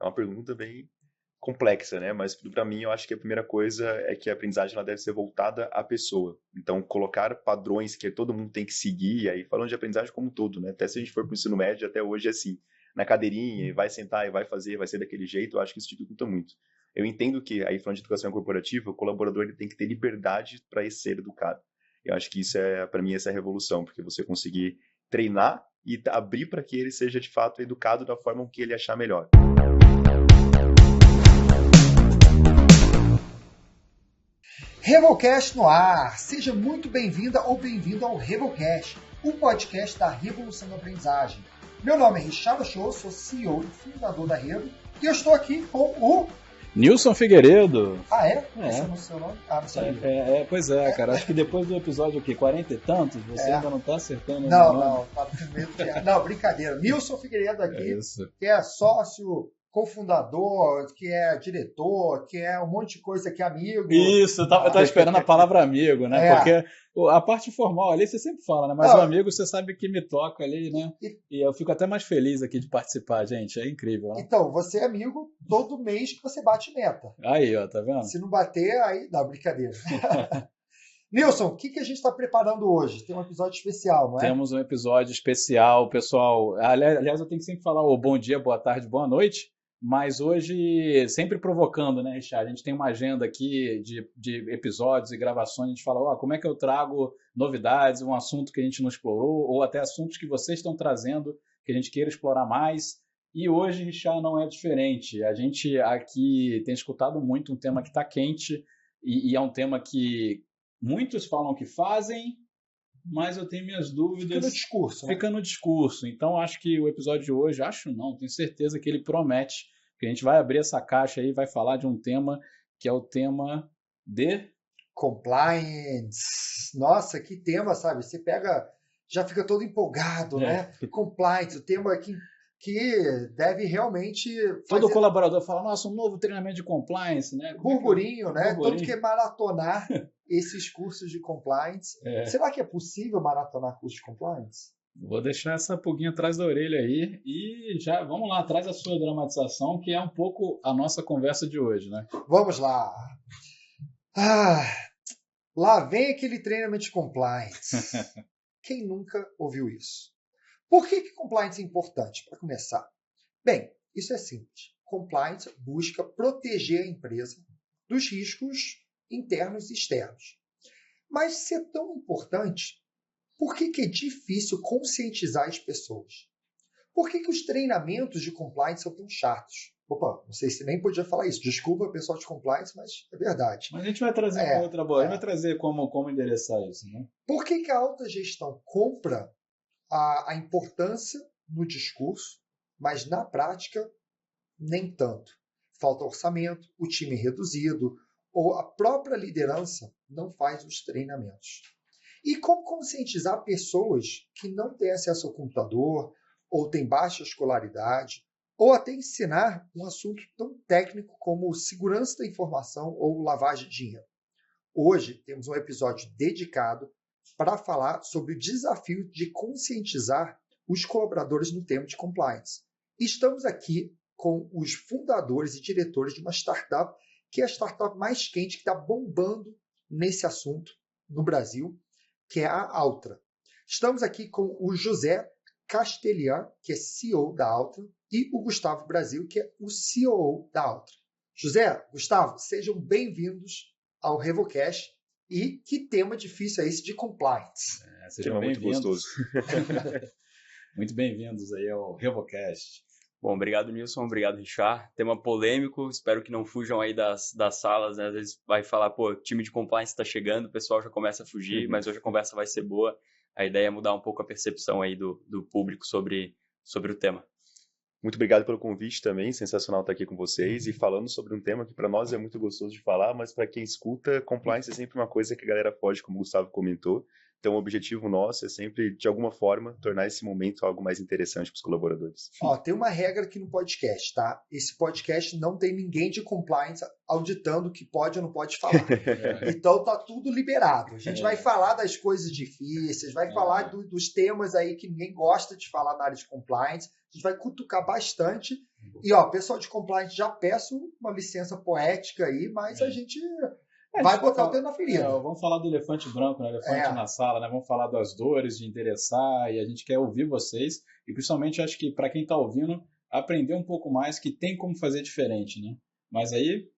É uma pergunta bem complexa, né? Mas para mim, eu acho que a primeira coisa é que a aprendizagem ela deve ser voltada à pessoa. Então, colocar padrões que todo mundo tem que seguir, e aí falando de aprendizagem como um todo, né? Até se a gente for para o ensino médio, até hoje é assim, na cadeirinha, e vai sentar e vai fazer, vai ser daquele jeito, eu acho que isso dificulta muito. Eu entendo que, aí falando de educação corporativa, o colaborador ele tem que ter liberdade para ser educado. Eu acho que isso para mim, essa é a revolução, porque você conseguir treinar e abrir para que ele seja de fato educado da forma que ele achar melhor. Revolcast no ar! Seja muito bem-vinda ou bem-vindo ao Revolcast, o podcast da Revolução da Aprendizagem. Meu nome é Richard Show, sou CEO e fundador da Revo, e eu estou aqui com o... Nilson Figueiredo. Ah, é? Esse é o seu nome? Ah, não sabia. Pois é, cara. Acho que depois do episódio aqui, 40 e tantos, você ainda não tá acertando. Não, tá com medo de... Não, brincadeira. Nilson Figueiredo aqui, que é sócio, cofundador, que é diretor, que é um monte de coisa, que é amigo. Isso, eu tava esperando a palavra amigo, né? Porque a parte formal ali você sempre fala, né? Mas o amigo você sabe que me toca ali, né? E eu fico até mais feliz aqui de participar, gente. É incrível, né? Então, você é amigo todo mês que você bate meta. Aí, ó, tá vendo? Se não bater, aí dá brincadeira. Nilson, o que a gente está preparando hoje? Tem um episódio especial, não é? Temos um episódio especial, pessoal. Aliás, eu tenho que sempre falar o bom dia, boa tarde, boa noite. Mas hoje, sempre provocando, né, Richard? A gente tem uma agenda aqui de episódios e gravações. A gente fala, como é que eu trago novidades, um assunto que a gente não explorou, ou até assuntos que vocês estão trazendo, que a gente queira explorar mais. E hoje, Richard, não é diferente. A gente aqui tem escutado muito um tema que está quente e é um tema que muitos falam que fazem, mas eu tenho minhas dúvidas. Fica no discurso, né? Fica no discurso. Então, acho que o episódio de hoje, tenho certeza que ele promete que a gente vai abrir essa caixa aí e vai falar de um tema que é o tema de... Compliance. Nossa, que tema, sabe? Você pega, já fica todo empolgado, né? Compliance, o tema que deve realmente... Todo colaborador fala, nossa, um novo treinamento de compliance, né? Burburinho, né? Todo que maratonar esses cursos de compliance. Será que é possível maratonar cursos de compliance? Vou deixar essa pulguinha atrás da orelha aí e já vamos lá, traz a sua dramatização, que é um pouco a nossa conversa de hoje, né? Vamos lá. Lá vem aquele treinamento de compliance. Quem nunca ouviu isso? Por que compliance é importante? Para começar. Bem, isso é simples. Compliance busca proteger a empresa dos riscos internos e externos. Mas se é tão importante, por que é difícil conscientizar as pessoas? Por que os treinamentos de compliance são tão chatos? Opa, não sei se nem podia falar isso. Desculpa, pessoal de compliance, mas é verdade. Mas a gente vai trazer uma outra boa. A gente vai trazer como endereçar isso, né? Por que a alta gestão compra a importância no discurso, mas na prática nem tanto? Falta orçamento, o time reduzido, ou a própria liderança não faz os treinamentos. E como conscientizar pessoas que não têm acesso ao computador, ou têm baixa escolaridade, ou até ensinar um assunto tão técnico como segurança da informação ou lavagem de dinheiro? Hoje temos um episódio dedicado para falar sobre o desafio de conscientizar os colaboradores no tema de compliance. Estamos aqui com os fundadores e diretores de uma startup, que é a startup mais quente, que está bombando nesse assunto no Brasil, que é a Altra. Estamos aqui com o José Castelhan, que é CEO da Altra, e o Gustavo Brasil, que é o COO da Altra. José, Gustavo, sejam bem-vindos ao Revocast. E que tema difícil é esse de compliance? Sejam muito gostoso. Muito bem-vindos aí ao Revocast. Bom, obrigado, Nilson. Obrigado, Richard. Tema polêmico. Espero que não fujam aí das salas, né? Às vezes vai falar, time de compliance está chegando, o pessoal já começa a fugir, mas hoje a conversa vai ser boa. A ideia é mudar um pouco a percepção aí do público sobre o tema. Muito obrigado pelo convite também, sensacional estar aqui com vocês e falando sobre um tema que para nós é muito gostoso de falar, mas para quem escuta, compliance é sempre uma coisa que a galera foge, como o Gustavo comentou. Então, o objetivo nosso é sempre, de alguma forma, tornar esse momento algo mais interessante para os colaboradores. Ó, tem uma regra aqui no podcast, tá? Esse podcast não tem ninguém de compliance auditando o que pode ou não pode falar. Então tá tudo liberado. A gente vai falar das coisas difíceis, vai falar dos temas aí que ninguém gosta de falar na área de compliance. A gente vai cutucar bastante. E, ó, pessoal de compliance, já peço uma licença poética aí, mas a gente vai botar o dedo na ferida. Vamos falar do elefante branco, né? Elefante na sala, né? Vamos falar das dores de endereçar, e a gente quer ouvir vocês, e principalmente acho que para quem está ouvindo, aprender um pouco mais que tem como fazer diferente, né? Mas aí,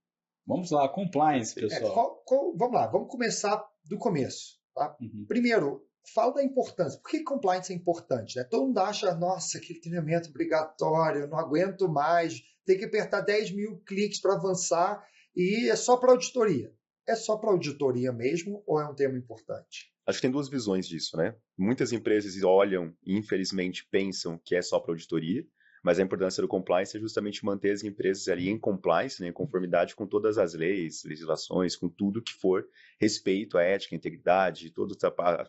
vamos lá, compliance, pessoal. Vamos lá, vamos começar do começo, tá? Primeiro, fala da importância. Por que compliance é importante, né? Todo mundo acha, nossa, aquele treinamento obrigatório, não aguento mais, tem que apertar 10 mil cliques para avançar, e é só para auditoria. É só para auditoria mesmo ou é um tema importante? Acho que tem duas visões disso, né? Muitas empresas olham e, infelizmente, pensam que é só para auditoria, mas a importância do compliance é justamente manter as empresas ali em compliance, né, em conformidade com todas as leis, legislações, com tudo que for respeito à ética, à integridade, toda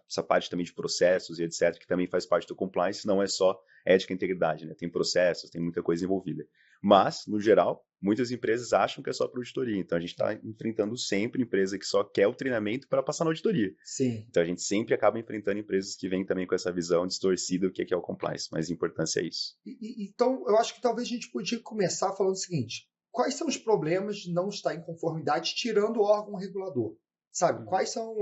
essa parte também de processos e etc., que também faz parte do compliance, não é só ética e integridade, né? Tem processos, tem muita coisa envolvida. Mas, no geral, muitas empresas acham que é só para auditoria. Então, a gente está enfrentando sempre empresa que só quer o treinamento para passar na auditoria. Sim. Então, a gente sempre acaba enfrentando empresas que vêm também com essa visão distorcida do que é o compliance. Mas a importância é isso. Então, eu acho que talvez a gente podia começar falando o seguinte. Quais são os problemas de não estar em conformidade tirando o órgão regulador? Sabe? Quais são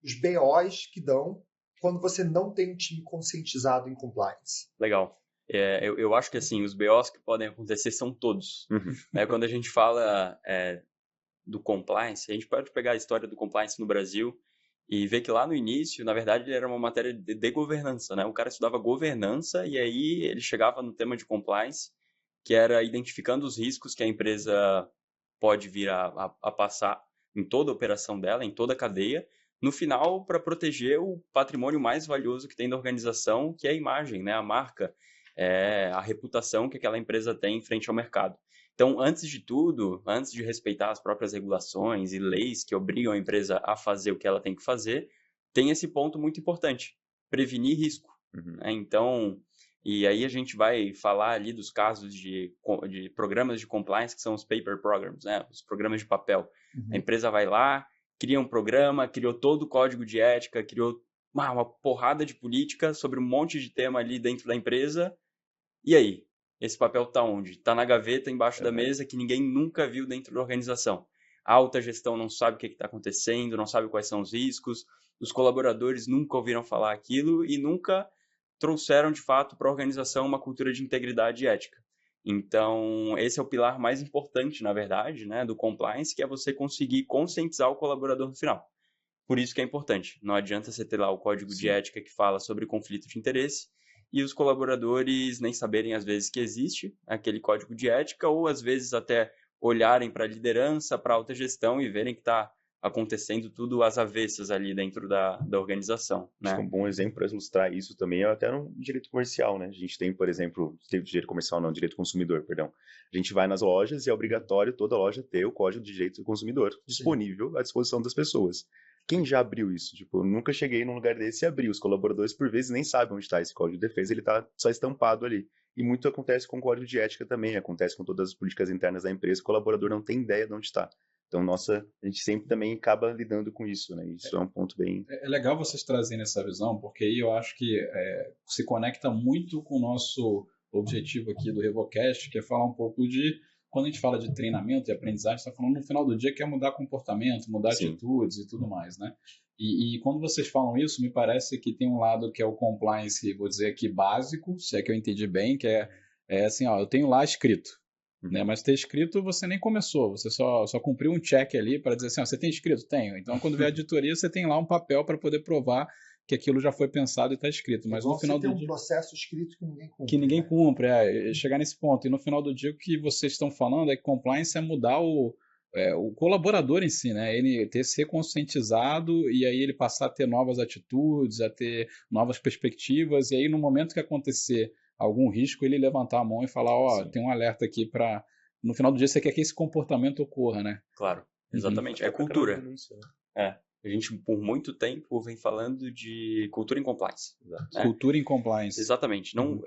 os BOs que dão quando você não tem um time conscientizado em compliance? Legal. Eu acho que assim, os BOs que podem acontecer são todos. Quando a gente fala do compliance, a gente pode pegar a história do compliance no Brasil e ver que lá no início, na verdade, ele era uma matéria de governança, né? O cara estudava governança e aí ele chegava no tema de compliance, que era identificando os riscos que a empresa pode vir a passar em toda a operação dela, em toda a cadeia, no final, para proteger o patrimônio mais valioso que tem da organização, que é a imagem, né? A marca, a reputação que aquela empresa tem em frente ao mercado. Então, antes de tudo, antes de respeitar as próprias regulações e leis que obrigam a empresa a fazer o que ela tem que fazer, tem esse ponto muito importante, prevenir risco. Né? Então, e aí a gente vai falar ali dos casos de programas de compliance, que são os paper programs, né? Os programas de papel. A empresa vai lá, cria um programa, criou todo o código de ética, criou uma porrada de política sobre um monte de tema ali dentro da empresa. E aí? Esse papel está onde? Está na gaveta, embaixo da mesa, que ninguém nunca viu dentro da organização. A alta gestão não sabe o que está acontecendo, não sabe quais são os riscos, os colaboradores nunca ouviram falar aquilo e nunca trouxeram, de fato, para a organização uma cultura de integridade e ética. Então, esse é o pilar mais importante, na verdade, né, do compliance, que é você conseguir conscientizar o colaborador no final. Por isso que é importante. Não adianta você ter lá o código de ética que fala sobre conflito de interesse e os colaboradores nem saberem, às vezes, que existe aquele código de ética ou, às vezes, até olharem para a liderança, para a alta gestão e verem que está acontecendo tudo às avessas ali dentro da organização. Né? Acho que um bom exemplo para ilustrar isso também é até no direito comercial, né? A gente tem, por exemplo, direito comercial não, direito consumidor, perdão. A gente vai nas lojas e é obrigatório toda loja ter o código de direito do consumidor disponível à disposição das pessoas. Quem já abriu isso? Tipo, eu nunca cheguei num lugar desse e abri. Os colaboradores, por vezes, nem sabem onde está esse código de defesa, ele está só estampado ali. E muito acontece com o código de ética também, acontece com todas as políticas internas da empresa, o colaborador não tem ideia de onde está. Então, a gente sempre também acaba lidando com isso, né? Isso é um ponto bem... É legal vocês trazerem essa visão, porque aí eu acho que se conecta muito com o nosso objetivo aqui do Revocast, que é falar um pouco de... Quando a gente fala de treinamento e aprendizagem, está falando no final do dia que é mudar comportamento, mudar atitudes e tudo mais, né? E quando vocês falam isso, me parece que tem um lado que é o compliance, vou dizer aqui, básico, se é que eu entendi bem, que é assim, ó, eu tenho lá escrito, né? Mas ter escrito você nem começou, você só cumpriu um check ali para dizer assim, ó, você tem escrito? Tenho. Então, quando vier a auditoria, você tem lá um papel para poder provar que aquilo já foi pensado e está escrito. Mas no final do dia... Você tem um processo escrito que ninguém cumpre. Que ninguém cumpre, chegar nesse ponto. E no final do dia, o que vocês estão falando é que compliance é mudar o colaborador em si, né? Ele ser conscientizado e aí ele passar a ter novas atitudes, a ter novas perspectivas. E aí, no momento que acontecer algum risco, ele levantar a mão e falar, ó, tem um alerta aqui para... No final do dia, você quer que esse comportamento ocorra, né? Claro, exatamente. É cultura. A gente, por muito tempo, vem falando de cultura em compliance. Né? Cultura em compliance. Exatamente. Não,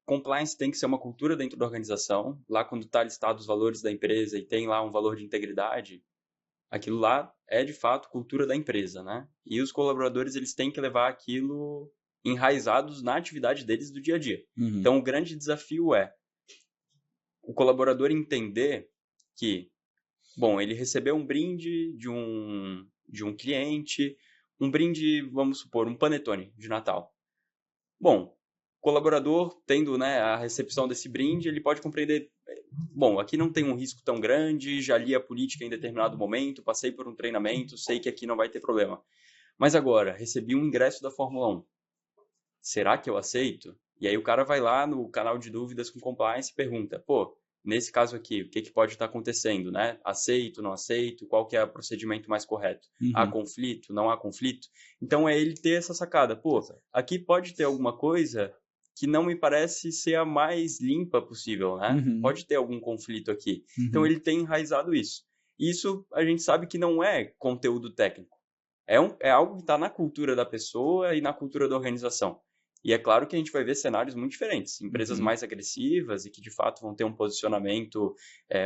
compliance tem que ser uma cultura dentro da organização. Lá, quando está listado os valores da empresa e tem lá um valor de integridade, aquilo lá é, de fato, cultura da empresa, né? E os colaboradores, eles têm que levar aquilo enraizados na atividade deles do dia a dia. Então, o grande desafio é o colaborador entender que, bom, ele recebeu um brinde de um cliente, um brinde, vamos supor, um panetone de Natal. Bom, o colaborador, tendo, né, a recepção desse brinde, ele pode compreender, bom, aqui não tem um risco tão grande, já li a política em determinado momento, passei por um treinamento, sei que aqui não vai ter problema. Mas agora, recebi um ingresso da Fórmula 1. Será que eu aceito? E aí o cara vai lá no canal de dúvidas com compliance e pergunta, pô, nesse caso aqui, o que pode estar acontecendo, né? Aceito, não aceito? Qual que é o procedimento mais correto? Há conflito? Não há conflito? Então é ele ter essa sacada. Pô, aqui pode ter alguma coisa que não me parece ser a mais limpa possível, né? Pode ter algum conflito aqui. Então ele tem enraizado isso. Isso a gente sabe que não é conteúdo técnico. É algo que está na cultura da pessoa e na cultura da organização. E é claro que a gente vai ver cenários muito diferentes. Empresas mais agressivas e que, de fato, vão ter um posicionamento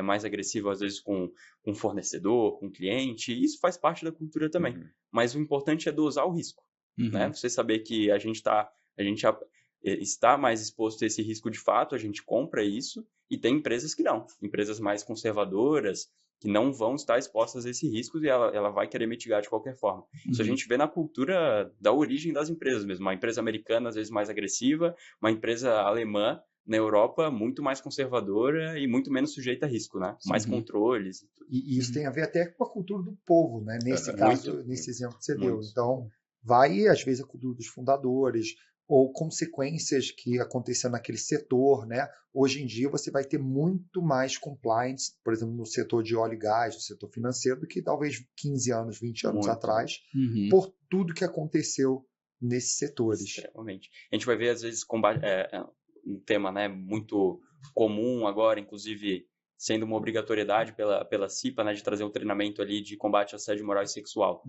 mais agressivo, às vezes, com fornecedor, com cliente. E isso faz parte da cultura também. Mas o importante é dosar o risco. Né? Você saber que a gente está mais exposto a esse risco de fato, a gente compra isso. E tem empresas que não. Empresas mais conservadoras, que não vão estar expostas a esse risco e ela vai querer mitigar de qualquer forma. Isso a gente vê na cultura da origem das empresas mesmo. Uma empresa americana, às vezes, mais agressiva, uma empresa alemã, na Europa, muito mais conservadora e muito menos sujeita a risco, né? Mais controles. E isso tem a ver até com a cultura do povo, né? Nesse caso, nesse exemplo que você deu. Então, vai, às vezes, a cultura dos fundadores, ou consequências que aconteceram naquele setor, né? Hoje em dia você vai ter muito mais compliance, por exemplo, no setor de óleo e gás, no setor financeiro, do que talvez 15 anos, 20 anos atrás, por tudo que aconteceu nesses setores. Extremamente. A gente vai ver, às vezes, um tema, né, muito comum agora, inclusive sendo uma obrigatoriedade pela CIPA, né, de trazer um treinamento ali de combate ao assédio moral e sexual.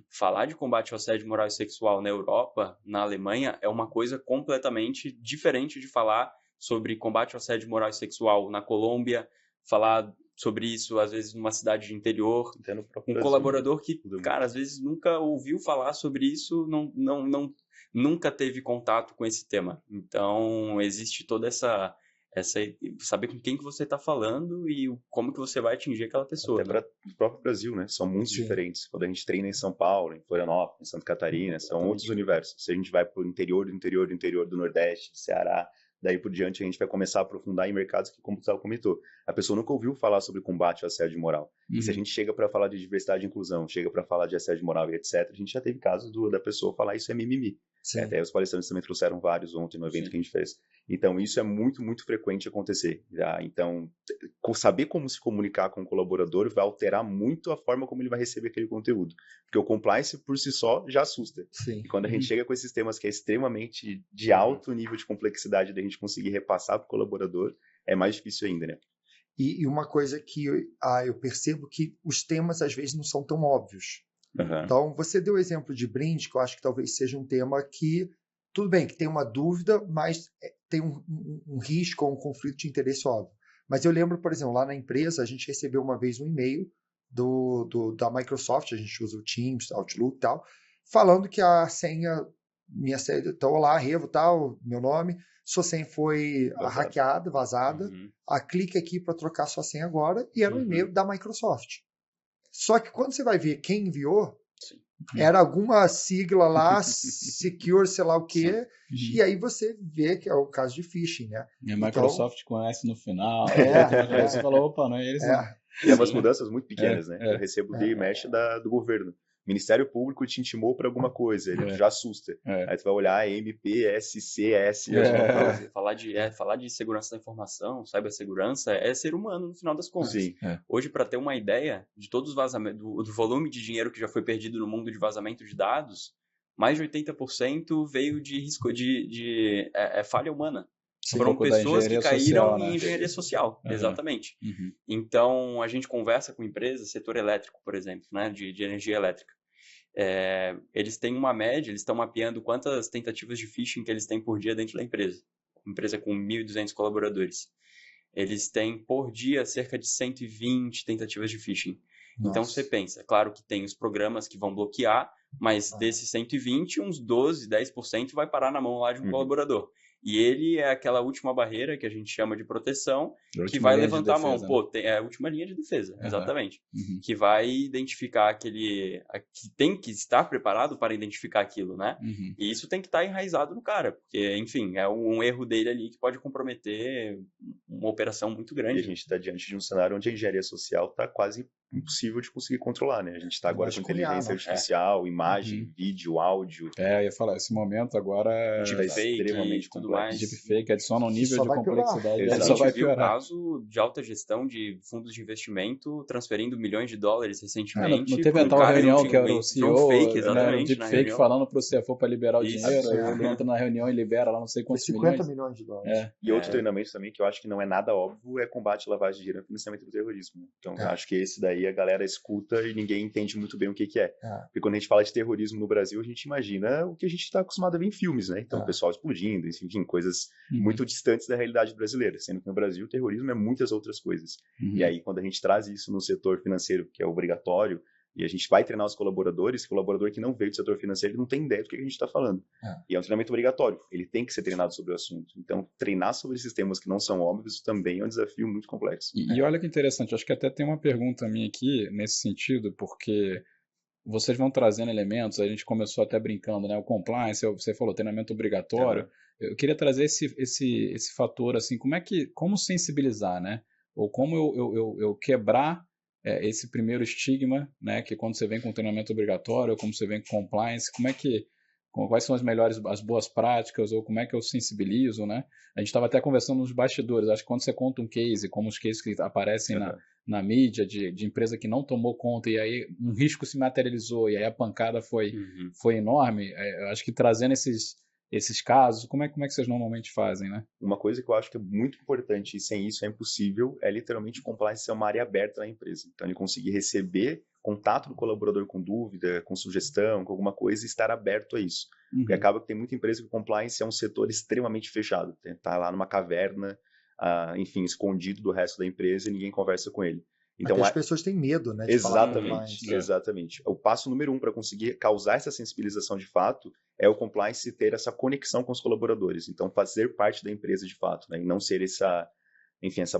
Falar de combate ao assédio moral e sexual na Europa, na Alemanha, é uma coisa completamente diferente de falar sobre combate ao assédio moral e sexual na Colômbia, falar sobre isso, às vezes, numa cidade de interior. Um colaborador que, cara, às vezes nunca ouviu falar sobre isso, nunca teve contato com esse tema. Então, existe toda essa saber com quem que você está falando e como que você vai atingir aquela pessoa. Até para o próprio Brasil, né? São mundos diferentes. Quando a gente treina em São Paulo, em Florianópolis, em Santa Catarina, são outros universos. Se a gente vai para o interior do Nordeste, Ceará, daí por diante a gente vai começar a aprofundar em mercados que, como o Gustavo comentou, a pessoa nunca ouviu falar sobre combate ao assédio moral. E se a gente chega para falar de diversidade e inclusão, chega para falar de assédio moral e etc., a gente já teve casos da pessoa falar isso é mimimi. Até os palestrantes também trouxeram vários ontem no evento que a gente fez. Então, isso é muito, muito frequente acontecer. Então, saber como se comunicar com o colaborador vai alterar muito a forma como ele vai receber aquele conteúdo. Porque o compliance, por si só, já assusta. E quando a gente chega com esses temas que é extremamente de alto nível de complexidade da gente conseguir repassar para o colaborador, é mais difícil ainda, né? E uma coisa que eu percebo que os temas, às vezes, não são tão óbvios. Então, você deu o exemplo de brinde, que eu acho que talvez seja um tema que, tudo bem, que tem uma dúvida, mas tem um risco ou um conflito de interesse óbvio. Mas eu lembro, por exemplo, lá na empresa, a gente recebeu uma vez um e-mail da Microsoft, a gente usa o Teams, Outlook e tal, falando que a senha, minha senha, então, olá, Revo, tal, meu nome, sua senha foi hackeada, vazada, clique aqui para trocar sua senha agora, e era um e-mail da Microsoft. Só que quando você vai ver quem enviou, era alguma sigla lá, secure, sei lá o quê, e aí você vê que é o caso de phishing, né? E a Microsoft conhece no final, você falou, opa, não é eles não. E é umas mudanças muito pequenas, né? Eu recebo o mesh do governo. Ministério Público te intimou para alguma coisa, ele já assusta. Aí tu vai olhar MPSCS. Falar de segurança da informação, cibersegurança, é ser humano no final das contas. Hoje, para ter uma ideia de todos os vazamentos, do volume de dinheiro que já foi perdido no mundo de vazamento de dados, mais de 80% veio de risco de falha humana. Foram pessoas que caíram em engenharia social, exatamente. Então, a gente conversa com empresas, setor elétrico, por exemplo, né, de energia elétrica. eles têm uma média, eles estão mapeando quantas tentativas de phishing que eles têm por dia dentro da empresa. Uma empresa com 1.200 colaboradores. Eles têm por dia cerca de 120 tentativas de phishing. Nossa. Então você pensa, claro que tem os programas que vão bloquear, mas desses 120, uns 12, 10% vai parar na mão lá de um colaborador. E ele é aquela última barreira que a gente chama de proteção, que vai levantar a mão. Pô, é a última linha de defesa, exatamente. Que vai identificar que tem que estar preparado para identificar aquilo, né? E isso tem que estar enraizado no cara, porque, enfim, é um erro dele ali que pode comprometer uma operação muito grande. E a gente está diante de um cenário onde a engenharia social está quase impossível de conseguir controlar, né? A gente está agora com inteligência artificial, imagem, vídeo, áudio. Eu ia falar, esse momento agora é extremamente complexo. Deepfake adiciona um nível de complexidade. A gente viu o caso de alta gestão de fundos de investimento transferindo milhões de dólares recentemente. Não teve uma reunião que era o CEO, fake, exatamente, deepfake falando para o CFO para liberar o dinheiro, ele entra na reunião e libera lá não sei quantos 50 milhões de dólares. E outro treinamento também que eu acho que não é nada óbvio é combate à lavagem de dinheiro e financiamento do terrorismo. Né? Então, eu acho que esse daí a galera escuta e ninguém entende muito bem o que é. Porque quando a gente fala de terrorismo no Brasil, a gente imagina o que a gente está acostumado a ver em filmes, né? Então, o pessoal explodindo, enfim, coisas muito distantes da realidade brasileira, sendo que no Brasil o terrorismo é muitas outras coisas. E aí, quando a gente traz isso no setor financeiro, que é obrigatório, e a gente vai treinar os colaboradores, o colaborador que não veio do setor financeiro, ele não tem ideia do que a gente está falando. E é um treinamento obrigatório, ele tem que ser treinado sobre o assunto. Então, treinar sobre esses temas que não são óbvios também é um desafio muito complexo. E olha que interessante, acho que até tem uma pergunta minha aqui, nesse sentido, porque vocês vão trazendo elementos, a gente começou até brincando, né? O compliance, você falou, treinamento obrigatório. Eu queria trazer esse fator, assim, como sensibilizar, né? Ou como eu quebrar esse primeiro estigma, né, que quando você vem com treinamento obrigatório, como você vem com compliance, quais são as boas práticas, ou como é que eu sensibilizo, né? A gente estava até conversando nos bastidores, acho que quando você conta um case, como os cases que aparecem na mídia, de empresa que não tomou conta, e aí um risco se materializou, e aí a pancada foi enorme, eu acho que trazendo esses casos, como é que vocês normalmente fazem, né? Uma coisa que eu acho que é muito importante, e sem isso é impossível, é literalmente o compliance ser uma área aberta na empresa. Então, ele conseguir receber contato do colaborador com dúvida, com sugestão, com alguma coisa, e estar aberto a isso. Porque acaba que tem muita empresa que o compliance é um setor extremamente fechado. Está lá numa caverna, enfim, escondido do resto da empresa e ninguém conversa com ele. Então, as pessoas têm medo, né? De exatamente. O passo número 1 para conseguir causar essa sensibilização de fato é o compliance ter essa conexão com os colaboradores. Então, fazer parte da empresa de fato, né? E não ser essa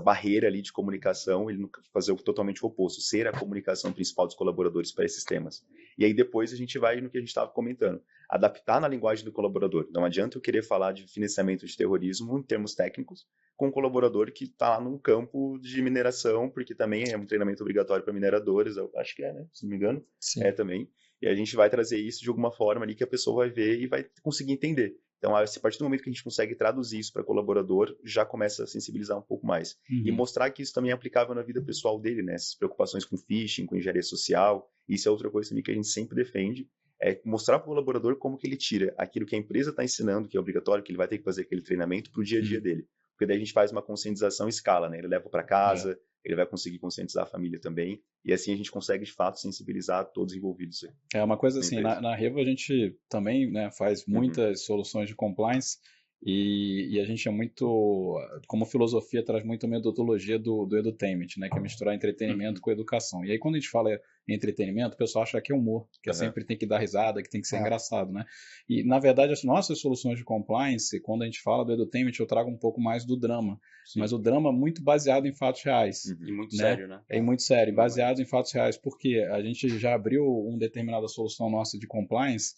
barreira ali de comunicação, ele fazer totalmente o oposto, ser a comunicação principal dos colaboradores para esses temas. E aí depois a gente vai no que a gente estava comentando, adaptar na linguagem do colaborador. Não adianta eu querer falar de financiamento de terrorismo em termos técnicos com um colaborador que está num campo de mineração, porque também é um treinamento obrigatório para mineradores, eu acho que né? Se não me engano. Sim. É também. E a gente vai trazer isso de alguma forma ali que a pessoa vai ver e vai conseguir entender. Então, a partir do momento que a gente consegue traduzir isso para colaborador, já começa a sensibilizar um pouco mais. E mostrar que isso também é aplicável na vida pessoal dele, né? Essas preocupações com phishing, com engenharia social. Isso é outra coisa também que a gente sempre defende. É mostrar para o colaborador como que ele tira aquilo que a empresa está ensinando, que é obrigatório, que ele vai ter que fazer aquele treinamento para o dia a dia dele. Porque daí a gente faz uma conscientização em escala, né? Ele leva para casa, ele vai conseguir conscientizar a família também, e assim a gente consegue, de fato, sensibilizar todos os envolvidos. É uma coisa assim, na Revo a gente também, né, faz muitas soluções de compliance, e a gente é muito, como filosofia, traz muito a metodologia do edutainment, né, que é misturar entretenimento com educação. E aí quando a gente fala em entretenimento, o pessoal acha que é humor, que sempre tem que dar risada, que tem que ser engraçado, né? E na verdade as nossas soluções de compliance, quando a gente fala do edutainment, eu trago um pouco mais do drama. Sim. Mas o drama muito baseado em fatos reais. E muito sério, né? É muito sério, baseado em fatos reais, porque a gente já abriu uma determinada solução nossa de compliance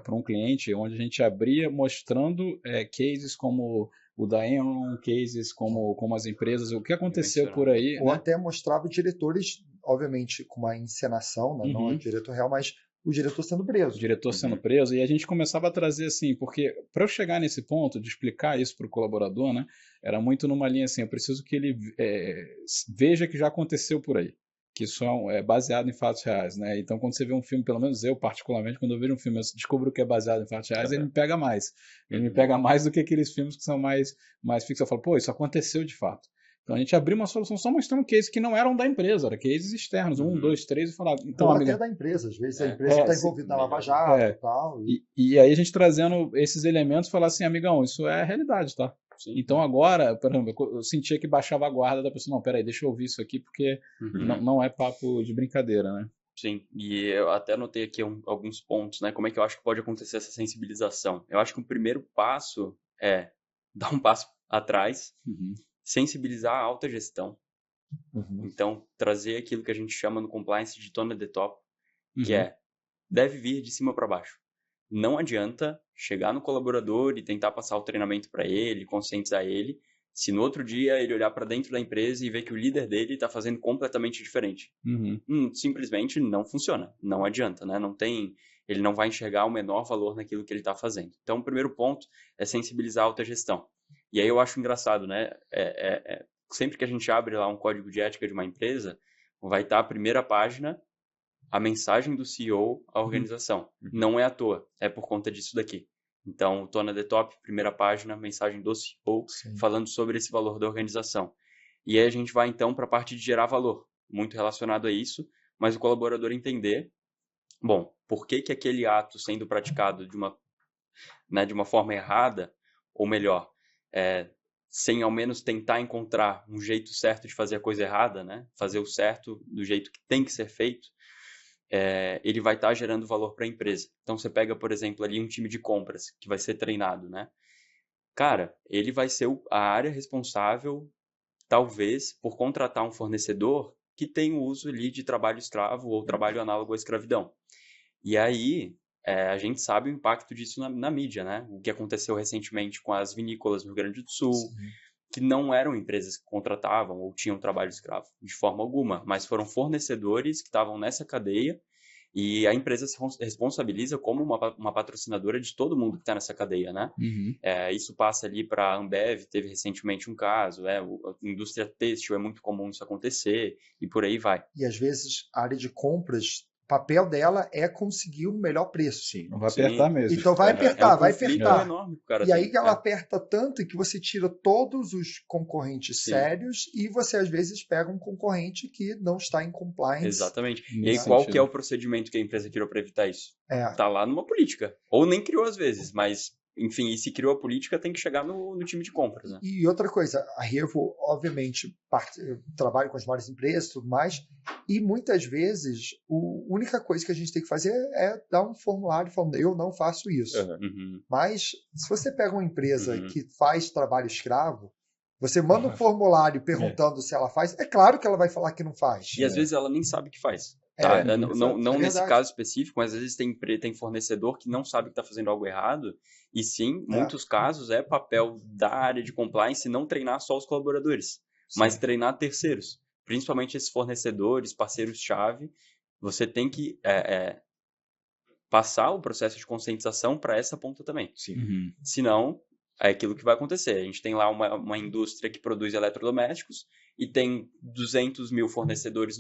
para um cliente, onde a gente abria mostrando cases como o da Enron, cases como as empresas, o que aconteceu por aí. Ou até mostrava diretores, obviamente, com uma encenação, né? Não é diretor real, mas o diretor sendo preso. O diretor sendo preso, e a gente começava a trazer assim, porque para eu chegar nesse ponto de explicar isso para o colaborador, né, era muito numa linha assim, eu preciso que ele veja que já aconteceu por aí, que isso é baseado em fatos reais, né? Então, quando você vê um filme, pelo menos eu, particularmente, quando eu vejo um filme, eu descubro que é baseado em fatos reais, ele me pega mais. Ele me pega mais do que aqueles filmes que são mais fixos. Eu falo, pô, isso aconteceu de fato. Então a gente abriu uma solução só mostrando cases que não eram da empresa, eram cases externos, 1, 2, 3, e falava, então, Ou amiga, até da empresa, às vezes a empresa está envolvida na Lava Jato e tal. E aí a gente trazendo esses elementos, falar assim, amigão, isso é a realidade, tá? Sim. Então agora, por exemplo, eu sentia que baixava a guarda da pessoa, não, peraí, deixa eu ouvir isso aqui, porque não é papo de brincadeira, né? Sim, e eu até anotei aqui alguns pontos, né? Como é que eu acho que pode acontecer essa sensibilização? Eu acho que o primeiro passo é dar um passo atrás, sensibilizar a alta gestão. Então, trazer aquilo que a gente chama no compliance de tone the top, que deve vir de cima para baixo. Não adianta chegar no colaborador e tentar passar o treinamento para ele, conscientizar ele, se no outro dia ele olhar para dentro da empresa e ver que o líder dele está fazendo completamente diferente. Simplesmente não funciona, não adianta, né? Ele não vai enxergar o menor valor naquilo que ele está fazendo. Então, o primeiro ponto é sensibilizar a alta gestão. E aí eu acho engraçado, né? Sempre que a gente abre lá um código de ética de uma empresa, vai estar a primeira página, a mensagem do CEO à organização. Não é à toa, é por conta disso daqui. Então, o Tona the Top, primeira página, mensagem do CEO, falando sobre esse valor da organização. E aí a gente vai, então, para a parte de gerar valor, muito relacionado a isso, mas o colaborador entender, bom, por que aquele ato sendo praticado de uma forma errada, ou melhor, sem ao menos tentar encontrar um jeito certo de fazer a coisa errada, né? Fazer o certo do jeito que tem que ser feito, ele vai estar gerando valor para a empresa. Então, você pega, por exemplo, ali um time de compras que vai ser treinado, né? Cara, ele vai ser a área responsável, talvez, por contratar um fornecedor que tem o uso ali de trabalho escravo ou trabalho análogo à escravidão. E aí, a gente sabe o impacto disso na mídia, né? O que aconteceu recentemente com as vinícolas no Rio Grande do Sul, que não eram empresas que contratavam ou tinham trabalho escravo, de forma alguma, mas foram fornecedores que estavam nessa cadeia e a empresa se responsabiliza como uma patrocinadora de todo mundo que está nessa cadeia, né? Isso passa ali para a Ambev, teve recentemente um caso, a indústria têxtil é muito comum isso acontecer e por aí vai. E às vezes a área de compras, o papel dela é conseguir o melhor preço. Sim, vai apertar mesmo. Então vai apertar, vai apertar. Enorme, cara, e aí ela aperta tanto que você tira todos os concorrentes sérios e você às vezes pega um concorrente que não está em compliance. Exatamente. E aí qual que é o procedimento que a empresa criou para evitar isso? Tá lá numa política. Ou nem criou às vezes, mas enfim, e se criou a política, tem que chegar no time de compras, né? E outra coisa, a Revo, obviamente, trabalha com as maiores empresas e tudo mais, e muitas vezes a única coisa que a gente tem que fazer é dar um formulário falando, eu não faço isso. Mas se você pega uma empresa que faz trabalho escravo, você manda um formulário perguntando se ela faz, é claro que ela vai falar que não faz. E às vezes ela nem sabe que faz. Tá? Não nesse caso específico, mas às vezes tem fornecedor que não sabe que está fazendo algo errado. E sim, muitos casos é papel da área de compliance não treinar só os colaboradores, mas treinar terceiros. Principalmente esses fornecedores, parceiros-chave. Você tem que passar o processo de conscientização para essa ponta também. Senão, é aquilo que vai acontecer. A gente tem lá uma indústria que produz eletrodomésticos e tem 200 mil fornecedores,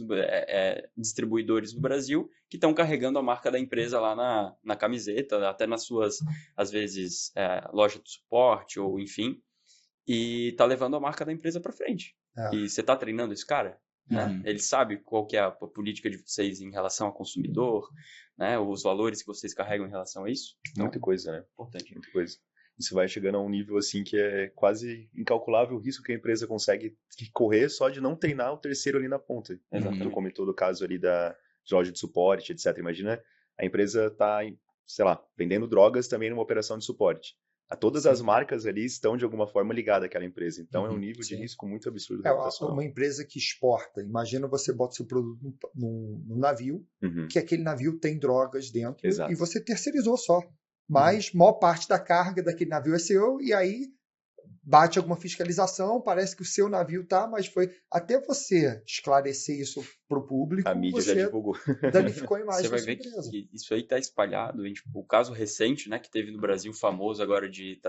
distribuidores no Brasil que estão carregando a marca da empresa lá na camiseta, até nas suas, às vezes, loja de suporte ou enfim, e está levando a marca da empresa para frente. E você está treinando esse cara? Né? Ele sabe qual que é a política de vocês em relação ao consumidor, né? Os valores que vocês carregam em relação a isso? Então, muita coisa, né? Importante. Muita coisa. Isso vai chegando a um nível assim que é quase incalculável o risco que a empresa consegue correr só de não treinar o terceiro ali na ponta. Tu comentou do caso ali da loja de suporte, etc. Imagina, a empresa está, sei lá, vendendo drogas também numa operação de suporte. Todas as marcas ali estão de alguma forma ligadas àquela empresa. Então é um nível de risco muito absurdo. Uma empresa que exporta. Imagina você bota seu produto num navio, que aquele navio tem drogas dentro e você terceirizou só. Mas maior parte da carga daquele navio é seu e aí bate alguma fiscalização, parece que o seu navio tá, mas foi até você esclarecer isso para o público, a mídia já divulgou. Danificou a imagem da sua empresa. Você vai ver que isso aí está espalhado. O caso recente, né, que teve no Brasil, famoso agora de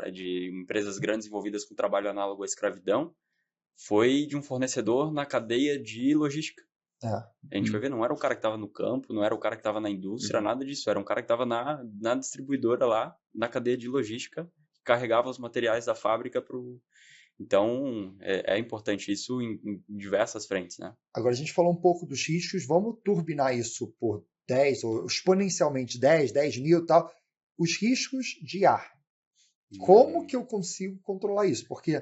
empresas grandes envolvidas com trabalho análogo à escravidão, foi de um fornecedor na cadeia de logística. A gente vai ver, não era o cara que estava no campo, não era o cara que estava na indústria, nada disso. Era um cara que estava na distribuidora lá, na cadeia de logística, que carregava os materiais da fábrica Então, é importante isso em diversas frentes, né? Agora a gente falou um pouco dos riscos, vamos turbinar isso por 10 ou exponencialmente 10 mil e tal. Os riscos de IA. Como que eu consigo controlar isso? Porque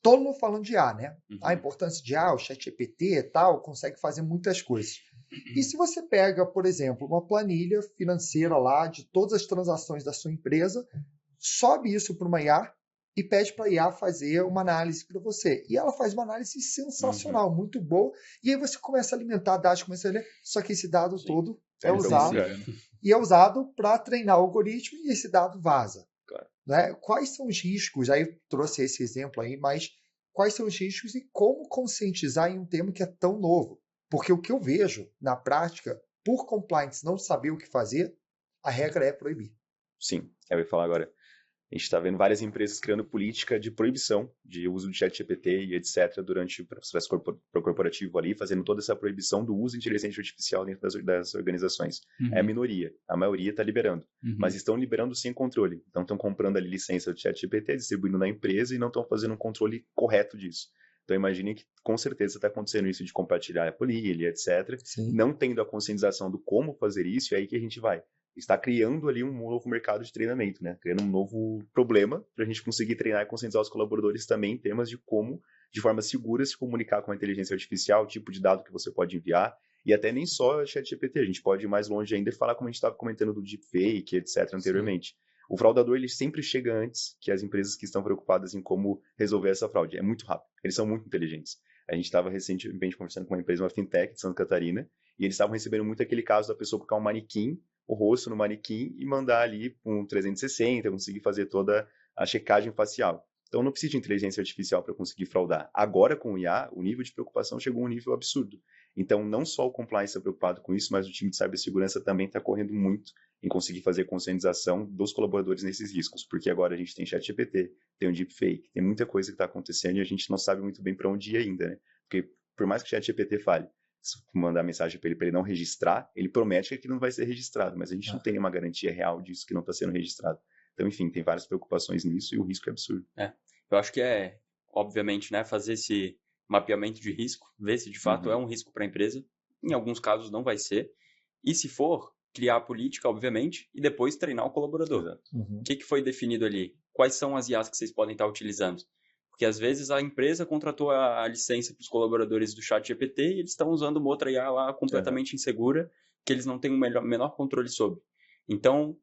todo mundo falando de IA, né? A importância de IA, o ChatGPT e tal, consegue fazer muitas coisas. E se você pega, por exemplo, uma planilha financeira lá de todas as transações da sua empresa, sobe isso para uma IA e pede para a IA fazer uma análise para você. E ela faz uma análise sensacional, muito boa. E aí você começa a alimentar dados, começa a ler, só que esse dado todo é usado e é usado para treinar o algoritmo e esse dado vaza. Claro. Né? Quais são os riscos? Aí eu trouxe esse exemplo aí, mas quais são os riscos e como conscientizar em um tema que é tão novo? Porque o que eu vejo na prática, por compliance não saber o que fazer, a regra é proibir. Sim, eu ia falar agora. A gente está vendo várias empresas criando política de proibição de uso de ChatGPT e etc. durante o processo corporativo ali, fazendo toda essa proibição do uso de inteligência artificial dentro das organizações. É a minoria. A maioria está liberando. Mas estão liberando sem controle. Então estão comprando ali licença de ChatGPT, distribuindo na empresa e não estão fazendo um controle correto disso. Então imagine que com certeza está acontecendo isso de compartilhar a planilha, etc. Sim. Não tendo a conscientização do como fazer isso, é aí que a gente vai. Está criando ali um novo mercado de treinamento, né? Criando um novo problema para a gente conseguir treinar e conscientizar os colaboradores também em temas de como, de forma segura, se comunicar com a inteligência artificial, o tipo de dado que você pode enviar, e até nem só ChatGPT, a gente pode ir mais longe ainda e falar como a gente estava comentando do deepfake, etc. anteriormente. Sim. O fraudador, ele sempre chega antes que as empresas que estão preocupadas em como resolver essa fraude. É muito rápido, eles são muito inteligentes. A gente estava recentemente conversando com uma empresa, uma fintech de Santa Catarina, e eles estavam recebendo muito aquele caso da pessoa colocar um manequim, o rosto no manequim e mandar ali um 360, conseguir fazer toda a checagem facial. Então não precisa de inteligência artificial para conseguir fraudar. Agora com o IA, o nível de preocupação chegou a um nível absurdo. Então não só o compliance está preocupado com isso, mas o time de cibersegurança também está correndo muito em conseguir fazer conscientização dos colaboradores nesses riscos, porque agora a gente tem ChatGPT, tem o deepfake, tem muita coisa que está acontecendo e a gente não sabe muito bem para onde ir ainda, né? Porque por mais que o ChatGPT fale, se mandar mensagem para ele não registrar, ele promete que aquilo não vai ser registrado, mas a gente não tem uma garantia real disso que não está sendo registrado. Então, enfim, tem várias preocupações nisso e o risco é absurdo. Eu acho que obviamente, né, fazer esse mapeamento de risco, ver se de fato é um risco para a empresa. Em alguns casos não vai ser. E se for, criar a política, obviamente, e depois treinar o colaborador. O que foi definido ali? Quais são as IAs que vocês podem estar utilizando? Porque às vezes a empresa contratou a licença para os colaboradores do ChatGPT e eles estão usando uma outra IA lá completamente insegura, que eles não têm o menor controle sobre. Então,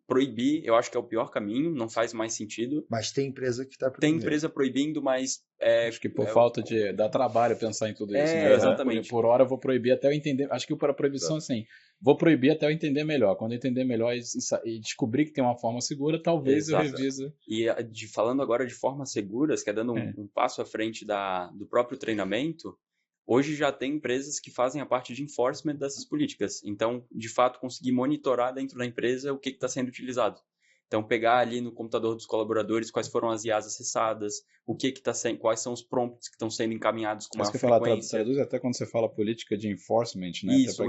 proibir, eu acho que é o pior caminho, não faz mais sentido. Mas tem empresa que está proibindo. Tem empresa proibindo, mas... acho que por falta de dar trabalho pensar em tudo isso. Né? Exatamente. Por hora eu vou proibir até eu entender. Acho que para proibição, assim, vou proibir até eu entender melhor. Quando eu entender melhor e descobrir que tem uma forma segura, talvez eu revise. E falando agora de formas seguras, que é dando um passo à frente do próprio treinamento, hoje já tem empresas que fazem a parte de enforcement dessas políticas. Então, de fato, conseguir monitorar dentro da empresa o que está sendo utilizado. Então, pegar ali no computador dos colaboradores quais foram as IAs acessadas, o que está sendo, quais são os prompts que estão sendo encaminhados com uma frequência. Traduz até quando você fala política de enforcement, né? Isso,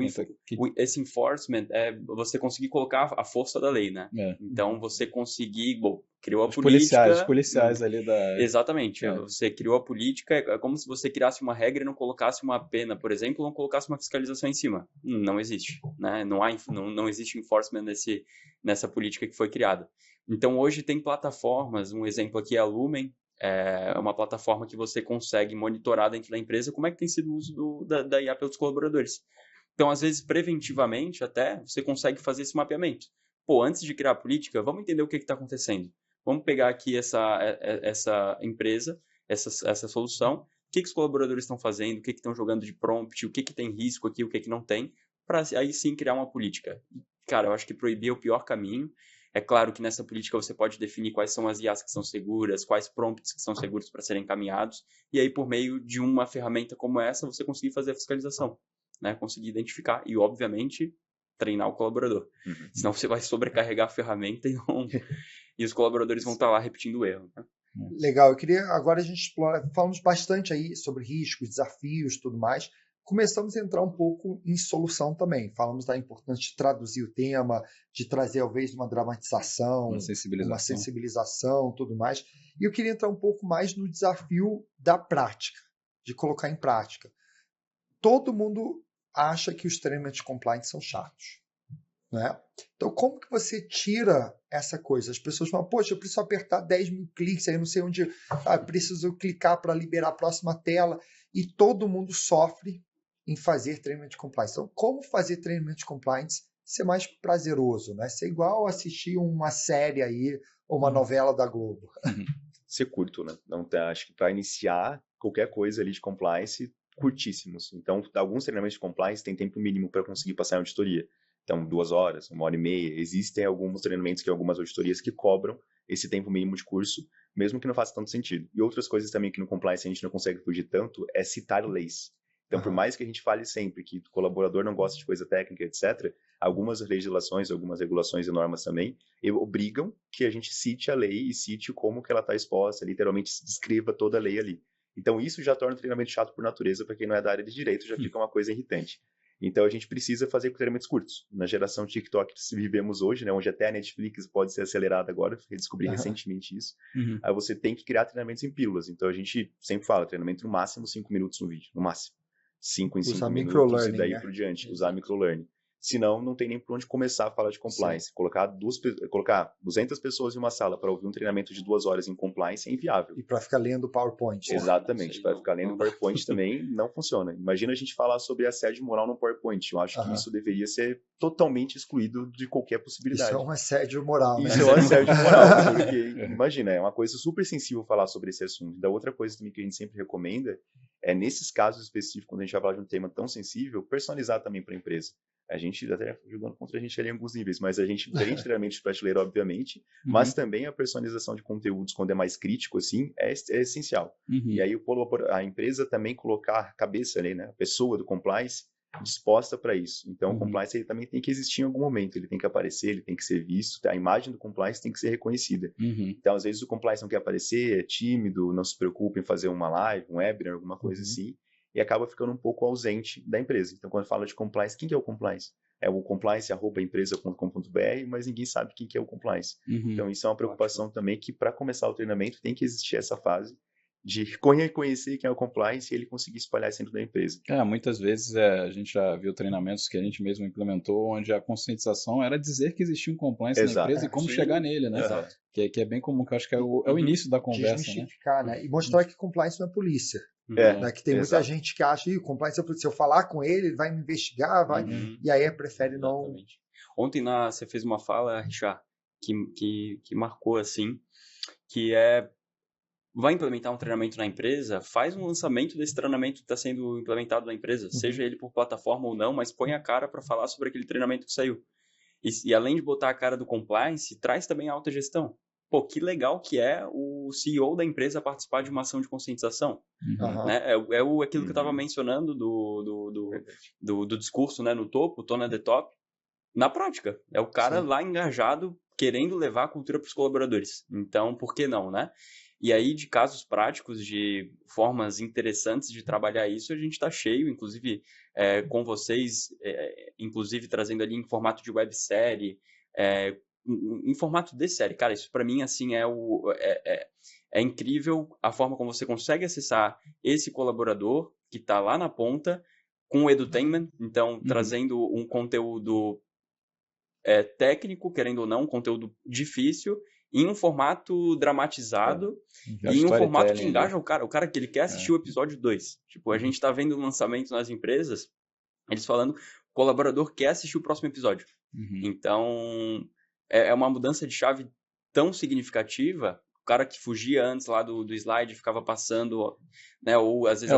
esse enforcement é você conseguir colocar a força da lei, né? Então, você conseguir, criou a política... Os policiais ali da... Exatamente. Você criou a política, é como se você criasse uma regra e não colocasse uma pena, por exemplo, não colocasse uma fiscalização em cima. Não existe, né? Não existe enforcement nessa política que foi criada. Então, hoje tem plataformas, um exemplo aqui é a Lumen, é uma plataforma que você consegue monitorar dentro da empresa como é que tem sido o uso da IA pelos colaboradores. Então, às vezes, preventivamente, até, você consegue fazer esse mapeamento. Antes de criar a política, vamos entender o que está acontecendo. Vamos pegar aqui essa empresa, essa solução, o que os colaboradores estão fazendo, o que estão jogando de prompt, o que tem risco aqui, o que não tem, para aí sim criar uma política. Cara, eu acho que proibir é o pior caminho. É claro que nessa política você pode definir quais são as IAs que são seguras, quais prompts que são seguros para serem encaminhados, e aí por meio de uma ferramenta como essa você conseguir fazer a fiscalização, né? Conseguir identificar e, obviamente, treinar o colaborador. Senão você vai sobrecarregar a ferramenta e os colaboradores vão estar lá repetindo o erro. Né? Legal, eu queria agora a gente explora, falamos bastante aí sobre riscos, desafios, tudo mais, começamos a entrar um pouco em solução também. Falamos da importância de traduzir o tema, de trazer, talvez, uma dramatização, uma sensibilização, tudo mais. E eu queria entrar um pouco mais no desafio da prática, de colocar em prática. Todo mundo acha que os treinamentos de compliance são chatos, né? Então, como que você tira essa coisa? As pessoas falam, poxa, eu preciso apertar 10 mil cliques, aí eu não sei onde, preciso clicar para liberar a próxima tela, e todo mundo sofre em fazer treinamento de compliance. Então, como fazer treinamento de compliance ser mais prazeroso, né? Ser igual assistir uma série aí, ou uma novela da Globo. Ser curto, né? Não, acho que para iniciar qualquer coisa ali de compliance, curtíssimos. Então, alguns treinamentos de compliance têm tempo mínimo para conseguir passar em auditoria. Então, 2 horas, 1h30. Existem alguns treinamentos que algumas auditorias que cobram esse tempo mínimo de curso, mesmo que não faça tanto sentido. E outras coisas também que no compliance a gente não consegue fugir tanto é citar leis. Então, por mais que a gente fale sempre que o colaborador não gosta de coisa técnica, etc., algumas legislações, algumas regulações e normas também obrigam que a gente cite a lei e cite como que ela está exposta, literalmente descreva toda a lei ali. Então, isso já torna o treinamento chato por natureza, para quem não é da área de direito, já fica uma coisa irritante. Então, a gente precisa fazer treinamentos curtos. Na geração TikTok que vivemos hoje, né, onde até a Netflix pode ser acelerada agora, eu descobri recentemente isso, aí você tem que criar treinamentos em pílulas. Então, a gente sempre fala, treinamento no máximo 5 minutos no vídeo, no máximo. 5 em 5 minutos e daí por diante, usar microlearning. Senão, não tem nem por onde começar a falar de compliance. Colocar 200 pessoas em uma sala para ouvir um treinamento de 2 horas em compliance é inviável. E para ficar lendo PowerPoint. Exatamente, para ficar lendo PowerPoint também não funciona. Imagina a gente falar sobre assédio moral no PowerPoint. Eu acho que isso deveria ser totalmente excluído de qualquer possibilidade. Isso é um assédio moral, né? Isso é um assédio moral, porque, imagina, é uma coisa super sensível falar sobre esse assunto. Da outra coisa também que a gente sempre recomenda é, nesses casos específicos, quando a gente vai falar de um tema tão sensível, personalizar também para a empresa. A gente até jogando contra a gente ali em alguns níveis, mas a gente vende treinamento de prateleira, obviamente, mas também a personalização de conteúdos, quando é mais crítico, assim, é essencial. E aí a empresa também colocar a cabeça ali, né, a pessoa do compliance disposta para isso. Então, o compliance ele também tem que existir em algum momento, ele tem que aparecer, ele tem que ser visto, a imagem do compliance tem que ser reconhecida. Então, às vezes o compliance não quer aparecer, é tímido, não se preocupa em fazer uma live, um webinar, alguma coisa assim, e acaba ficando um pouco ausente da empresa. Então, quando fala de compliance, quem que é o compliance? É o compliance@empresa.com.br, mas ninguém sabe quem que é o compliance. Então, isso é uma preocupação também que, para começar o treinamento, tem que existir essa fase de reconhecer quem é o compliance e ele conseguir espalhar isso dentro da empresa. Muitas vezes a gente já viu treinamentos que a gente mesmo implementou, onde a conscientização era dizer que existia um compliance na empresa e como chegar nele, né? Que é bem comum, que eu acho que é o início da conversa. Desmistificar, né? E mostrar que compliance não é polícia. Né? Que tem muita gente que acha que compliance é polícia. Se eu falar com ele, ele vai me investigar, e aí prefere não... Ontem você fez uma fala, Richard, que marcou assim, que vai implementar um treinamento na empresa, faz um lançamento desse treinamento que está sendo implementado na empresa, seja ele por plataforma ou não, mas põe a cara para falar sobre aquele treinamento que saiu. E além de botar a cara do compliance, traz também a alta gestão. Pô, que legal que é o CEO da empresa participar de uma ação de conscientização. Né? Aquilo que eu estava mencionando do discurso, né, no topo, Tony at the Top, na prática. É o cara lá engajado, querendo levar a cultura para os colaboradores. Então, por que não, né? E aí, de casos práticos, de formas interessantes de trabalhar isso, a gente está cheio, inclusive com vocês, inclusive trazendo ali em formato de websérie, em formato de série. Cara, isso para mim, assim, é incrível a forma como você consegue acessar esse colaborador que está lá na ponta com o edutainment, então trazendo um conteúdo técnico, querendo ou não, um conteúdo difícil, em um formato dramatizado e em um formato que engaja o cara que ele quer assistir o episódio 2. Tipo, a gente tá vendo lançamento nas empresas, eles falando, o colaborador quer assistir o próximo episódio. Então, é uma mudança de chave tão significativa. O cara que fugia antes lá do slide ficava passando, né, ou às vezes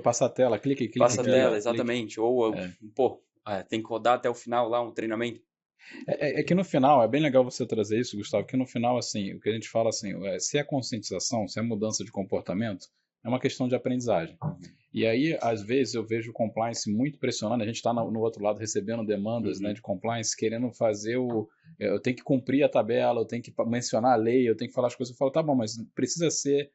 passa a tela, clica, passa a tela, exatamente. Clica. Ou, tem que rodar até o final lá um treinamento. É que no final, é bem legal você trazer isso, Gustavo, que no final, assim, o que a gente fala assim, se é conscientização, se é mudança de comportamento, é uma questão de aprendizagem. E aí, às vezes, eu vejo o compliance muito pressionando, a gente está no outro lado recebendo demandas né, de compliance, querendo fazer eu tenho que cumprir a tabela, eu tenho que mencionar a lei, eu tenho que falar as coisas, eu falo, tá bom, mas precisa ser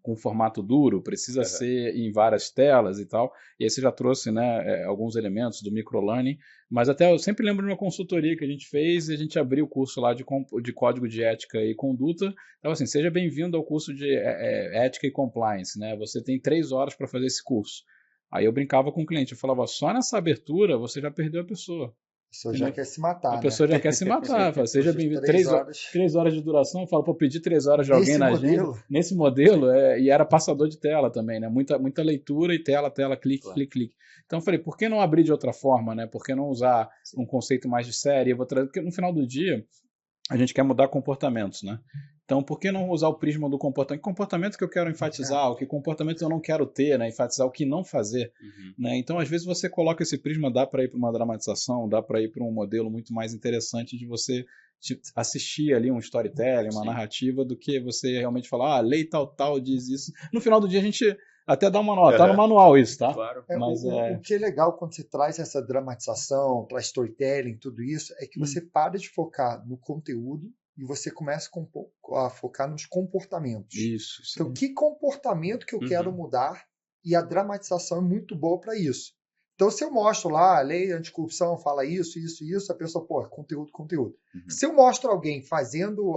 com formato duro, precisa ser em várias telas e tal. E aí você já trouxe, né, alguns elementos do microlearning, mas até eu sempre lembro de uma consultoria que a gente fez e a gente abriu o curso lá de código de ética e conduta. Então, assim, seja bem-vindo ao curso de ética e compliance, né? Você tem 3 horas para fazer esse curso. Aí eu brincava com o cliente, eu falava, só nessa abertura você já perdeu a pessoa. A pessoa já quer se matar, A pessoa já quer se matar. Fala, seja bem-vindo. 3 horas de duração. Eu falo, pô, pedir 3 horas de alguém na agenda. Nesse modelo, e era passador de tela também, né? Muita leitura e tela, clique, claro. Clique. Então eu falei, por que não abrir de outra forma, né? Por que não usar um conceito mais de série? Eu vou trazer, porque no final do dia, a gente quer mudar comportamentos, né? Então, por que não usar o prisma do comportamento? Que comportamento que eu quero enfatizar, que comportamento eu não quero ter, né? Enfatizar o que não fazer. Né? Então, às vezes, você coloca esse prisma, dá para ir para uma dramatização, dá para ir para um modelo muito mais interessante de você assistir ali um storytelling, uma narrativa, do que você realmente falar, lei tal, diz isso. No final do dia, a gente até dá uma nota, tá no manual isso, tá? Claro. Mas, o que é legal quando você traz essa dramatização para storytelling, tudo isso, é que você para de focar no conteúdo e você começa a focar nos comportamentos. Isso. Então, que comportamento que eu quero mudar? E a dramatização é muito boa para isso. Então, se eu mostro lá, a lei anticorrupção fala isso, a pessoa, pô, conteúdo. Se eu mostro alguém